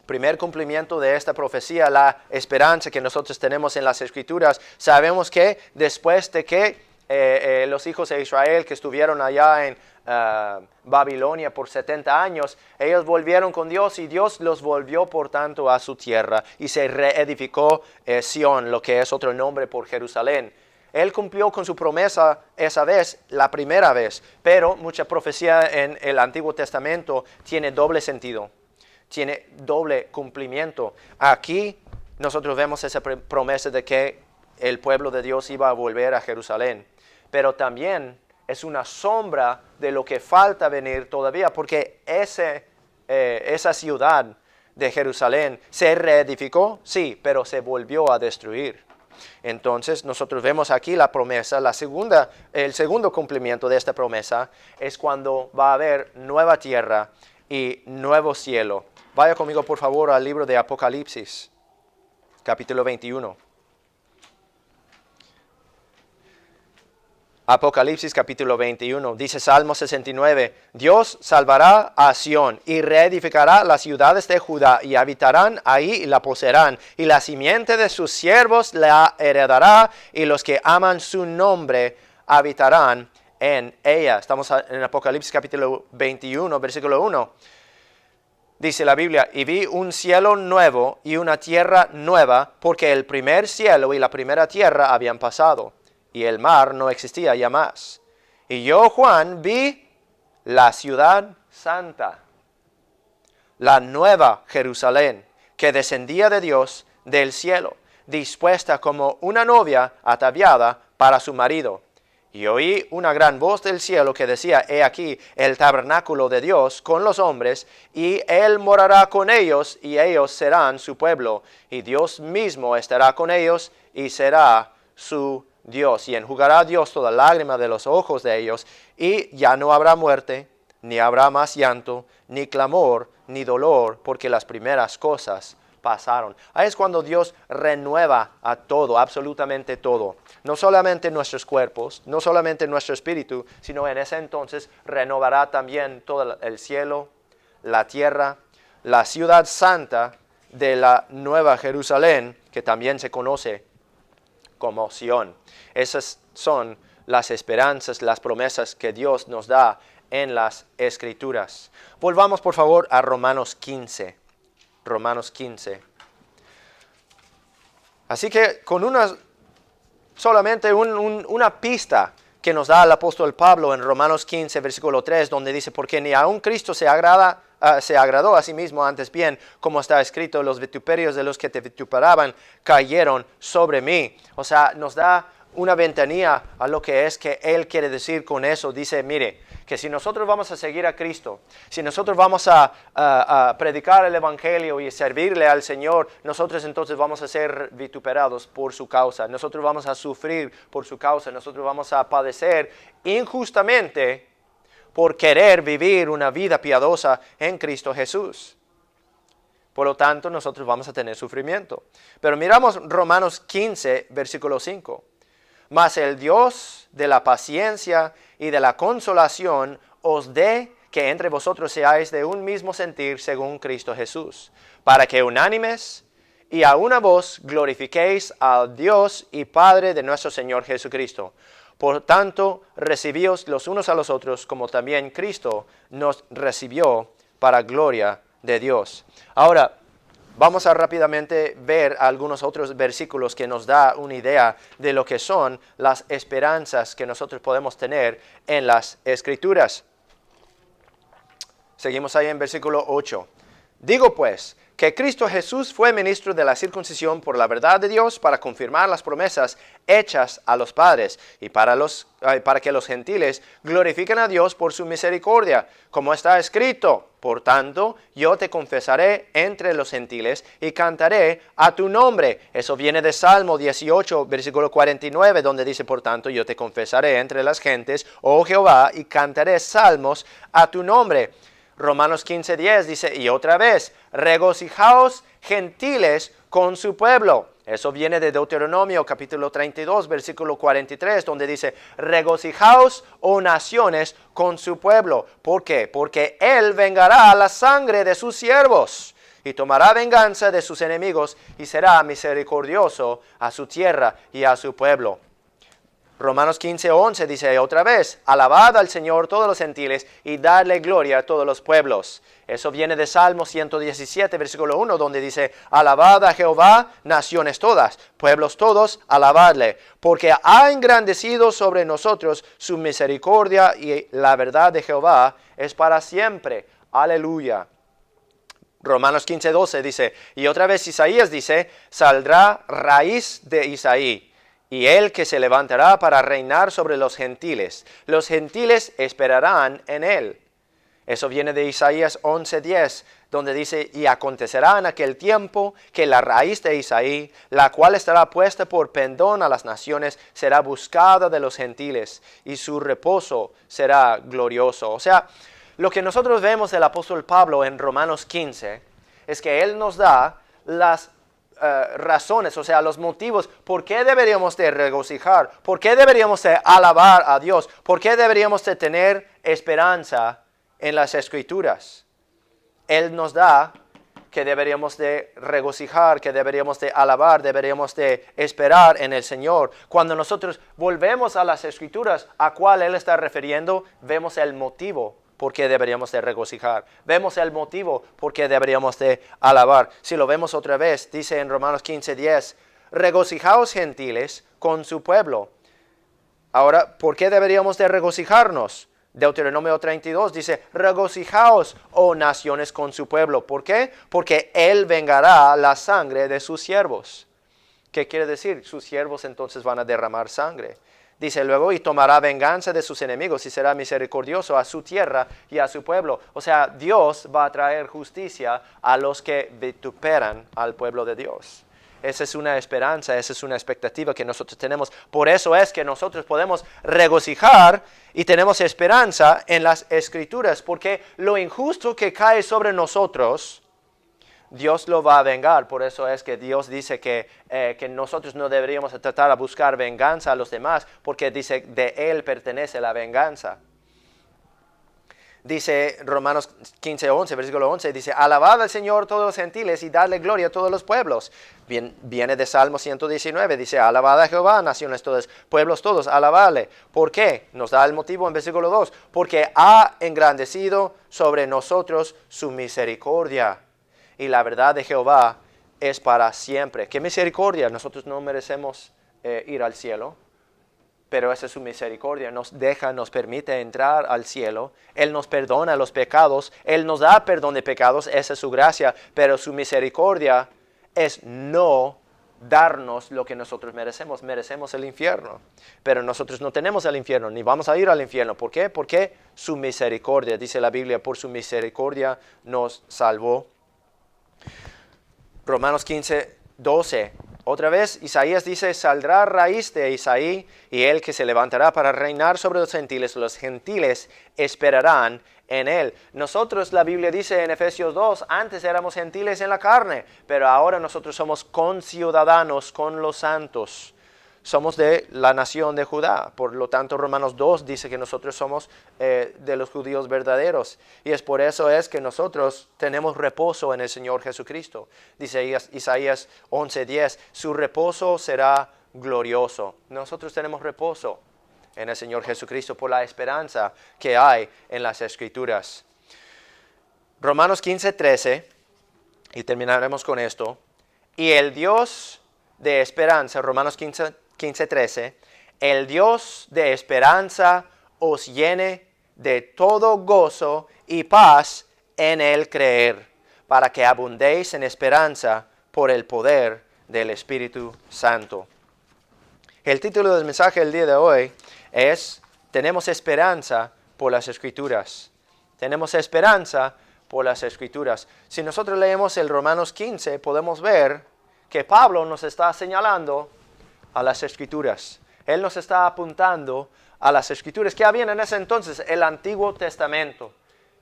Primer cumplimiento de esta profecía, la esperanza que nosotros tenemos en las Escrituras. Sabemos que después de que los hijos de Israel que estuvieron allá en Babilonia por 70 años, ellos volvieron con Dios y Dios los volvió por tanto a su tierra y se reedificó Sión, lo que es otro nombre por Jerusalén. Él cumplió con su promesa esa vez, la primera vez, pero mucha profecía en el Antiguo Testamento tiene doble sentido, tiene doble cumplimiento. Aquí nosotros vemos esa promesa de que el pueblo de Dios iba a volver a Jerusalén, pero también es una sombra de lo que falta venir todavía, porque esa ciudad de Jerusalén se reedificó, sí, pero se volvió a destruir. Entonces nosotros vemos aquí la promesa, el segundo cumplimiento de esta promesa es cuando va a haber nueva tierra y nuevo cielo. Vaya conmigo por favor al libro de Apocalipsis, capítulo 21. Apocalipsis capítulo 21, dice Salmo 69, Dios salvará a Sión y reedificará las ciudades de Judá y habitarán ahí y la poseerán, y la simiente de sus siervos la heredará, y los que aman su nombre habitarán en ella. Estamos en Apocalipsis capítulo 21, versículo 1. Dice la Biblia, y vi un cielo nuevo y una tierra nueva, porque el primer cielo y la primera tierra habían pasado, y el mar no existía ya más. Y yo, Juan, vi la ciudad santa, la nueva Jerusalén, que descendía de Dios del cielo, dispuesta como una novia ataviada para su marido. Y oí una gran voz del cielo que decía, he aquí el tabernáculo de Dios con los hombres, y Él morará con ellos, y ellos serán su pueblo, y Dios mismo estará con ellos, y será su Dios, y enjugará a Dios toda lágrima de los ojos de ellos, y ya no habrá muerte, ni habrá más llanto, ni clamor, ni dolor, porque las primeras cosas pasaron. Ahí es cuando Dios renueva a todo, absolutamente todo. No solamente nuestros cuerpos, no solamente nuestro espíritu, sino en ese entonces renovará también todo el cielo, la tierra, la ciudad santa de la nueva Jerusalén, que también se conoce como Sión. Esas son las esperanzas, las promesas que Dios nos da en las Escrituras. Volvamos por favor a Romanos 15. Romanos 15. Así que con solamente una pista que nos da el apóstol Pablo en Romanos 15, versículo 3, donde dice, porque ni aun Cristo se agradó a sí mismo, antes bien, como está escrito, los vituperios de los que te vituperaban cayeron sobre mí. O sea, nos da una ventanilla a lo que es que Él quiere decir con eso. Dice, mire, que si nosotros vamos a seguir a Cristo, si nosotros vamos a predicar el Evangelio y servirle al Señor, nosotros entonces vamos a ser vituperados por su causa, nosotros vamos a sufrir por su causa, nosotros vamos a padecer injustamente por querer vivir una vida piadosa en Cristo Jesús. Por lo tanto, nosotros vamos a tener sufrimiento. Pero miramos Romanos 15, versículo 5. Mas el Dios de la paciencia y de la consolación os dé que entre vosotros seáis de un mismo sentir según Cristo Jesús, para que unánimes y a una voz glorifiquéis al Dios y Padre de nuestro Señor Jesucristo. Por tanto, recibíos los unos a los otros, como también Cristo nos recibió para gloria de Dios. Ahora, vamos a rápidamente ver algunos otros versículos que nos da una idea de lo que son las esperanzas que nosotros podemos tener en las Escrituras. Seguimos ahí en versículo 8. Digo pues, que Cristo Jesús fue ministro de la circuncisión por la verdad de Dios para confirmar las promesas hechas a los padres y para que los gentiles glorifiquen a Dios por su misericordia, como está escrito. Por tanto, yo te confesaré entre los gentiles y cantaré a tu nombre. Eso viene de Salmo 18, versículo 49, donde dice, por tanto, yo te confesaré entre las gentes, oh Jehová, y cantaré salmos a tu nombre. Romanos 15:10 dice, y otra vez, regocijaos gentiles con su pueblo. Eso viene de Deuteronomio capítulo 32, versículo 43, donde dice, regocijaos, oh naciones, con su pueblo. ¿Por qué? Porque Él vengará la sangre de sus siervos y tomará venganza de sus enemigos y será misericordioso a su tierra y a su pueblo. Romanos 15:11 dice otra vez, alabad al Señor todos los gentiles y dadle gloria a todos los pueblos. Eso viene de Salmo 117, versículo 1, donde dice, alabad a Jehová, naciones todas, pueblos todos, alabadle, porque ha engrandecido sobre nosotros su misericordia y la verdad de Jehová es para siempre. Aleluya. Romanos 15:12 dice, y otra vez Isaías dice, saldrá raíz de Isaí. Y él que se levantará para reinar sobre los gentiles esperarán en él. Eso viene de Isaías 11:10, donde dice, y acontecerá en aquel tiempo que la raíz de Isaí, la cual estará puesta por pendón a las naciones, será buscada de los gentiles, y su reposo será glorioso. O sea, lo que nosotros vemos del apóstol Pablo en Romanos 15, es que él nos da las razones, o sea, los motivos, por qué deberíamos de regocijar, por qué deberíamos de alabar a Dios, por qué deberíamos de tener esperanza en las Escrituras. Él nos da que deberíamos de regocijar, que deberíamos de alabar, deberíamos de esperar en el Señor. Cuando nosotros volvemos a las Escrituras, a cuál Él está refiriendo, vemos el motivo por qué deberíamos de regocijar. Vemos el motivo por qué deberíamos de alabar. Si lo vemos otra vez, dice en Romanos 15:10, regocijaos gentiles con su pueblo. Ahora, ¿por qué deberíamos de regocijarnos? Deuteronomio 32 dice, regocijaos, oh naciones, con su pueblo. ¿Por qué? Porque Él vengará la sangre de sus siervos. ¿Qué quiere decir? Sus siervos entonces van a derramar sangre. Dice luego, y tomará venganza de sus enemigos y será misericordioso a su tierra y a su pueblo. O sea, Dios va a traer justicia a los que vituperan al pueblo de Dios. Esa es una esperanza, esa es una expectativa que nosotros tenemos. Por eso es que nosotros podemos regocijar y tenemos esperanza en las Escrituras, porque lo injusto que cae sobre nosotros, Dios lo va a vengar. Por eso es que Dios dice que nosotros no deberíamos tratar a buscar venganza a los demás, porque dice, de Él pertenece la venganza. Dice Romanos 15:11, versículo 11, dice, alabad al Señor todos los gentiles y dadle gloria a todos los pueblos. Viene de Salmo 119, dice, alabad a Jehová, naciones todas, pueblos todos, alabadle. ¿Por qué? Nos da el motivo en versículo 2, porque ha engrandecido sobre nosotros su misericordia. Y la verdad de Jehová es para siempre. ¿Qué misericordia? Nosotros no merecemos ir al cielo, pero esa es su misericordia. Nos deja, nos permite entrar al cielo. Él nos perdona los pecados. Él nos da perdón de pecados. Esa es su gracia. Pero su misericordia es no darnos lo que nosotros merecemos. Merecemos el infierno, pero nosotros no tenemos el infierno, ni vamos a ir al infierno. ¿Por qué? Porque su misericordia, dice la Biblia, por su misericordia nos salvó. Romanos 15:12. Otra vez Isaías dice, saldrá raíz de Isaí y él que se levantará para reinar sobre los gentiles esperarán en él. Nosotros, la Biblia dice en Efesios 2, antes éramos gentiles en la carne, pero ahora nosotros somos conciudadanos con los santos. Somos de la nación de Judá. Por lo tanto, Romanos 2 dice que nosotros somos de los judíos verdaderos. Y es por eso es que nosotros tenemos reposo en el Señor Jesucristo. Dice Isaías 11:10, su reposo será glorioso. Nosotros tenemos reposo en el Señor Jesucristo por la esperanza que hay en las Escrituras. Romanos 15:13, y terminaremos con esto. Y el Dios de esperanza, Romanos 15:13, el Dios de esperanza os llene de todo gozo y paz en el creer, para que abundéis en esperanza por el poder del Espíritu Santo. El título del mensaje del día de hoy es, tenemos esperanza por las Escrituras. Tenemos esperanza por las Escrituras. Si nosotros leemos el Romanos 15, podemos ver que Pablo nos está señalando a las Escrituras. Él nos está apuntando a las Escrituras que habían en ese entonces, el Antiguo Testamento,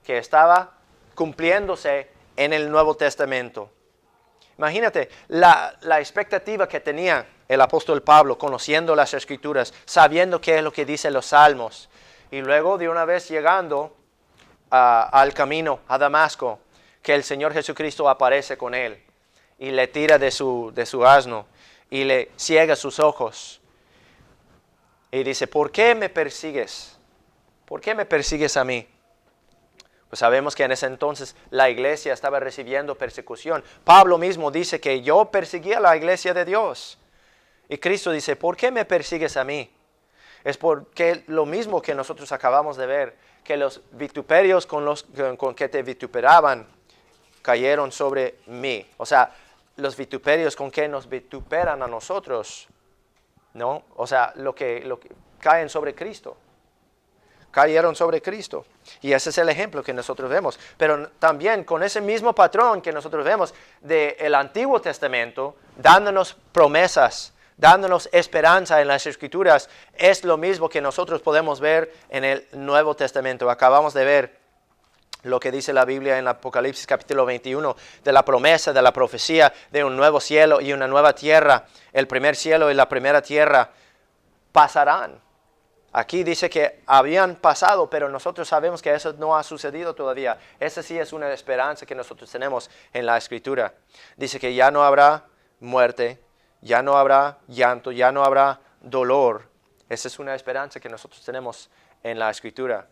que estaba cumpliéndose en el Nuevo Testamento. Imagínate la expectativa que tenía el apóstol Pablo, conociendo las Escrituras, sabiendo qué es lo que dicen los Salmos, y luego de una vez llegando al camino, a Damasco, que el Señor Jesucristo aparece con él, y le tira de su asno, y le ciega sus ojos, y dice, ¿por qué me persigues? ¿Por qué me persigues a mí? Pues sabemos que en ese entonces la iglesia estaba recibiendo persecución. Pablo mismo dice que yo perseguía a la iglesia de Dios. Y Cristo dice, ¿por qué me persigues a mí? Es porque lo mismo que nosotros acabamos de ver, que los vituperios con que te vituperaban cayeron sobre mí. O sea, los vituperios con que nos vituperan a nosotros, ¿no? O sea, lo que caen sobre Cristo. Cayeron sobre Cristo. Y ese es el ejemplo que nosotros vemos. Pero también con ese mismo patrón que nosotros vemos del Antiguo Testamento, dándonos promesas, dándonos esperanza en las Escrituras, es lo mismo que nosotros podemos ver en el Nuevo Testamento. Acabamos de ver lo que dice la Biblia en Apocalipsis capítulo 21, de la promesa, de la profecía de un nuevo cielo y una nueva tierra. El primer cielo y la primera tierra pasarán. Aquí dice que habían pasado, pero nosotros sabemos que eso no ha sucedido todavía. Esa sí es una esperanza que nosotros tenemos en la Escritura. Dice que ya no habrá muerte, ya no habrá llanto, ya no habrá dolor. Esa es una esperanza que nosotros tenemos en la Escritura.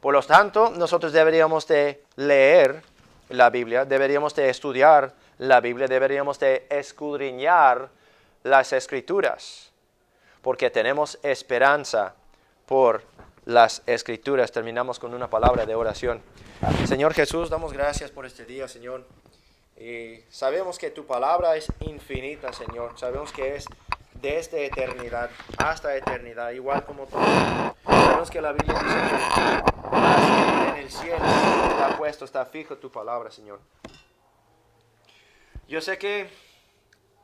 Por lo tanto, nosotros deberíamos de leer la Biblia, deberíamos de estudiar la Biblia, deberíamos de escudriñar las Escrituras, porque tenemos esperanza por las Escrituras. Terminamos con una palabra de oración. Señor Jesús, damos gracias por este día, Señor. Y sabemos que tu palabra es infinita, Señor. Sabemos que es desde eternidad hasta eternidad, igual como tú. Sabemos que la Biblia dice que en el cielo está puesto, está fijo tu palabra, Señor. Yo sé que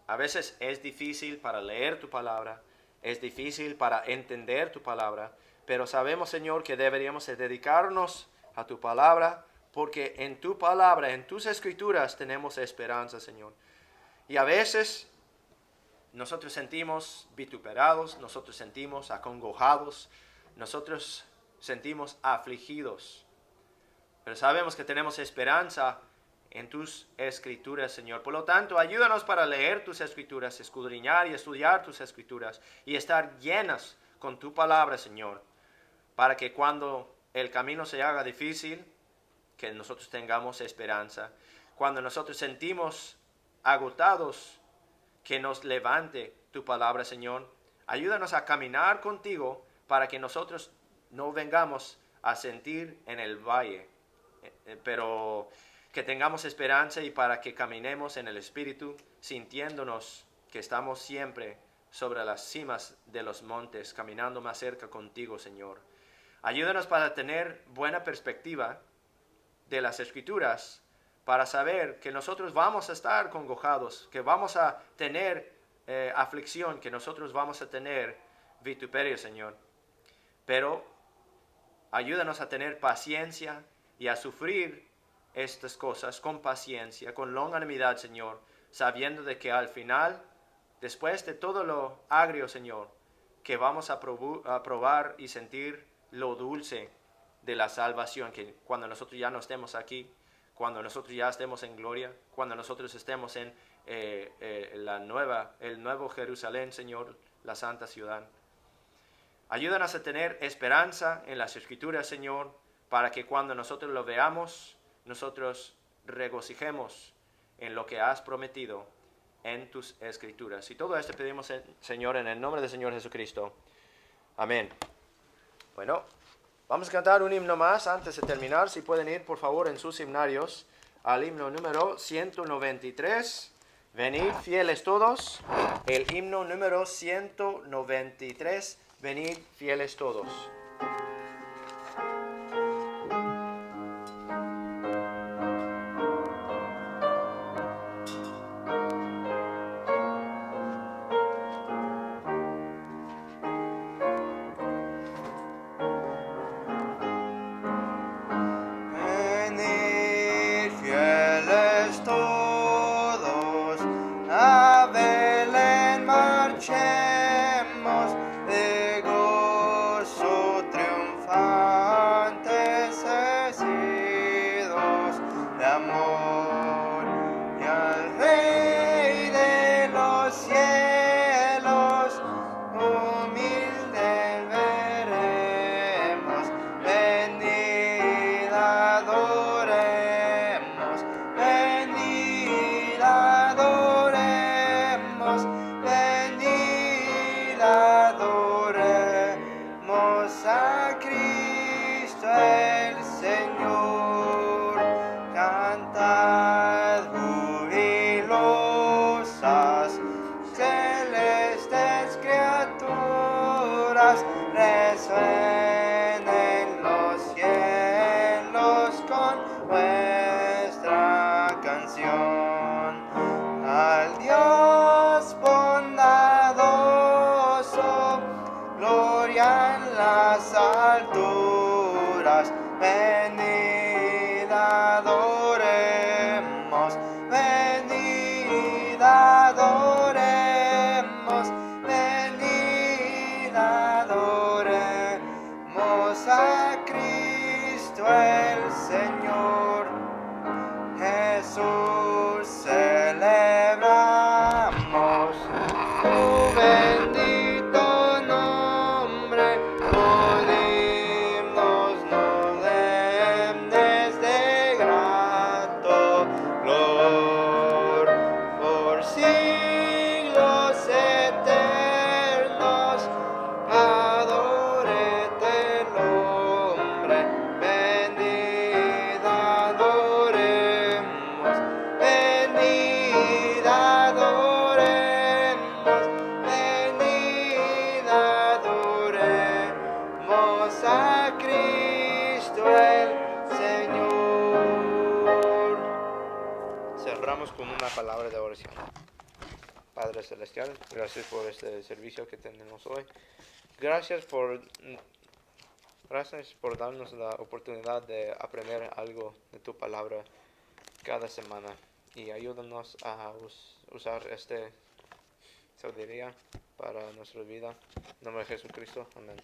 a veces es difícil para leer tu palabra, es difícil para entender tu palabra, pero sabemos, Señor, que deberíamos de dedicarnos a tu palabra, porque en tu palabra, en tus Escrituras tenemos esperanza, Señor. Y a veces nosotros sentimos vituperados, nosotros sentimos acongojados, nosotros sentimos afligidos, pero sabemos que tenemos esperanza en tus Escrituras, Señor. Por lo tanto, ayúdanos para leer tus Escrituras, escudriñar y estudiar tus Escrituras y estar llenas con tu palabra, Señor, para que cuando el camino se haga difícil, que nosotros tengamos esperanza. Cuando nosotros sentimos agotados, que nos levante tu palabra, Señor. Ayúdanos a caminar contigo para que nosotros no vengamos a sentir en el valle, pero que tengamos esperanza y para que caminemos en el Espíritu, sintiéndonos que estamos siempre sobre las cimas de los montes, caminando más cerca contigo, Señor. Ayúdanos para tener buena perspectiva de las Escrituras, para saber que nosotros vamos a estar congojados, que vamos a tener aflicción, que nosotros vamos a tener vituperio, Señor. Pero ayúdanos a tener paciencia y a sufrir estas cosas con paciencia, con longanimidad, Señor, sabiendo de que al final, después de todo lo agrio, Señor, que vamos a probar y sentir lo dulce de la salvación, que cuando nosotros ya no estemos aquí, cuando nosotros ya estemos en gloria, cuando nosotros estemos en el nuevo Jerusalén, Señor, la santa ciudad. Ayúdanos a tener esperanza en las Escrituras, Señor, para que cuando nosotros lo veamos, nosotros regocijemos en lo que has prometido en tus Escrituras. Y todo esto pedimos, Señor, en el nombre del Señor Jesucristo. Amén. Bueno, vamos a cantar un himno más antes de terminar. Si pueden ir, por favor, en sus himnarios al himno número 193. Venid fieles todos. El himno número 193. Venid fieles todos. Venid fieles todos, a Belén marchemos, de gozo triunfantes asidos, de amor y al Rey de los cielos, humilde veremos. Venid adoremos, venid adoremos, venid adoremos a Cristo el Señor. Cantad jubilosas, celestes criaturas, resuenen los cielos con vuestra canción. Al Dios bondadoso, gloria en las alturas. Venid adoremos, venid adoremos, venid adoremos a Cristo el Señor. Jesús celebramos tu bendito nombre, con himnos solemnes de grato olor, por siglos eternos adórete el hombre. Venid adoremos, venid adoremos, venid adoremos a Cristo el Señor. Cerramos con una palabra de oración. Padre Celestial, gracias por este servicio que tenemos hoy. Gracias por darnos la oportunidad de aprender algo de tu palabra cada semana. Y ayúdanos a usar este sabiduría para nuestra vida. En nombre de Jesucristo. Amén.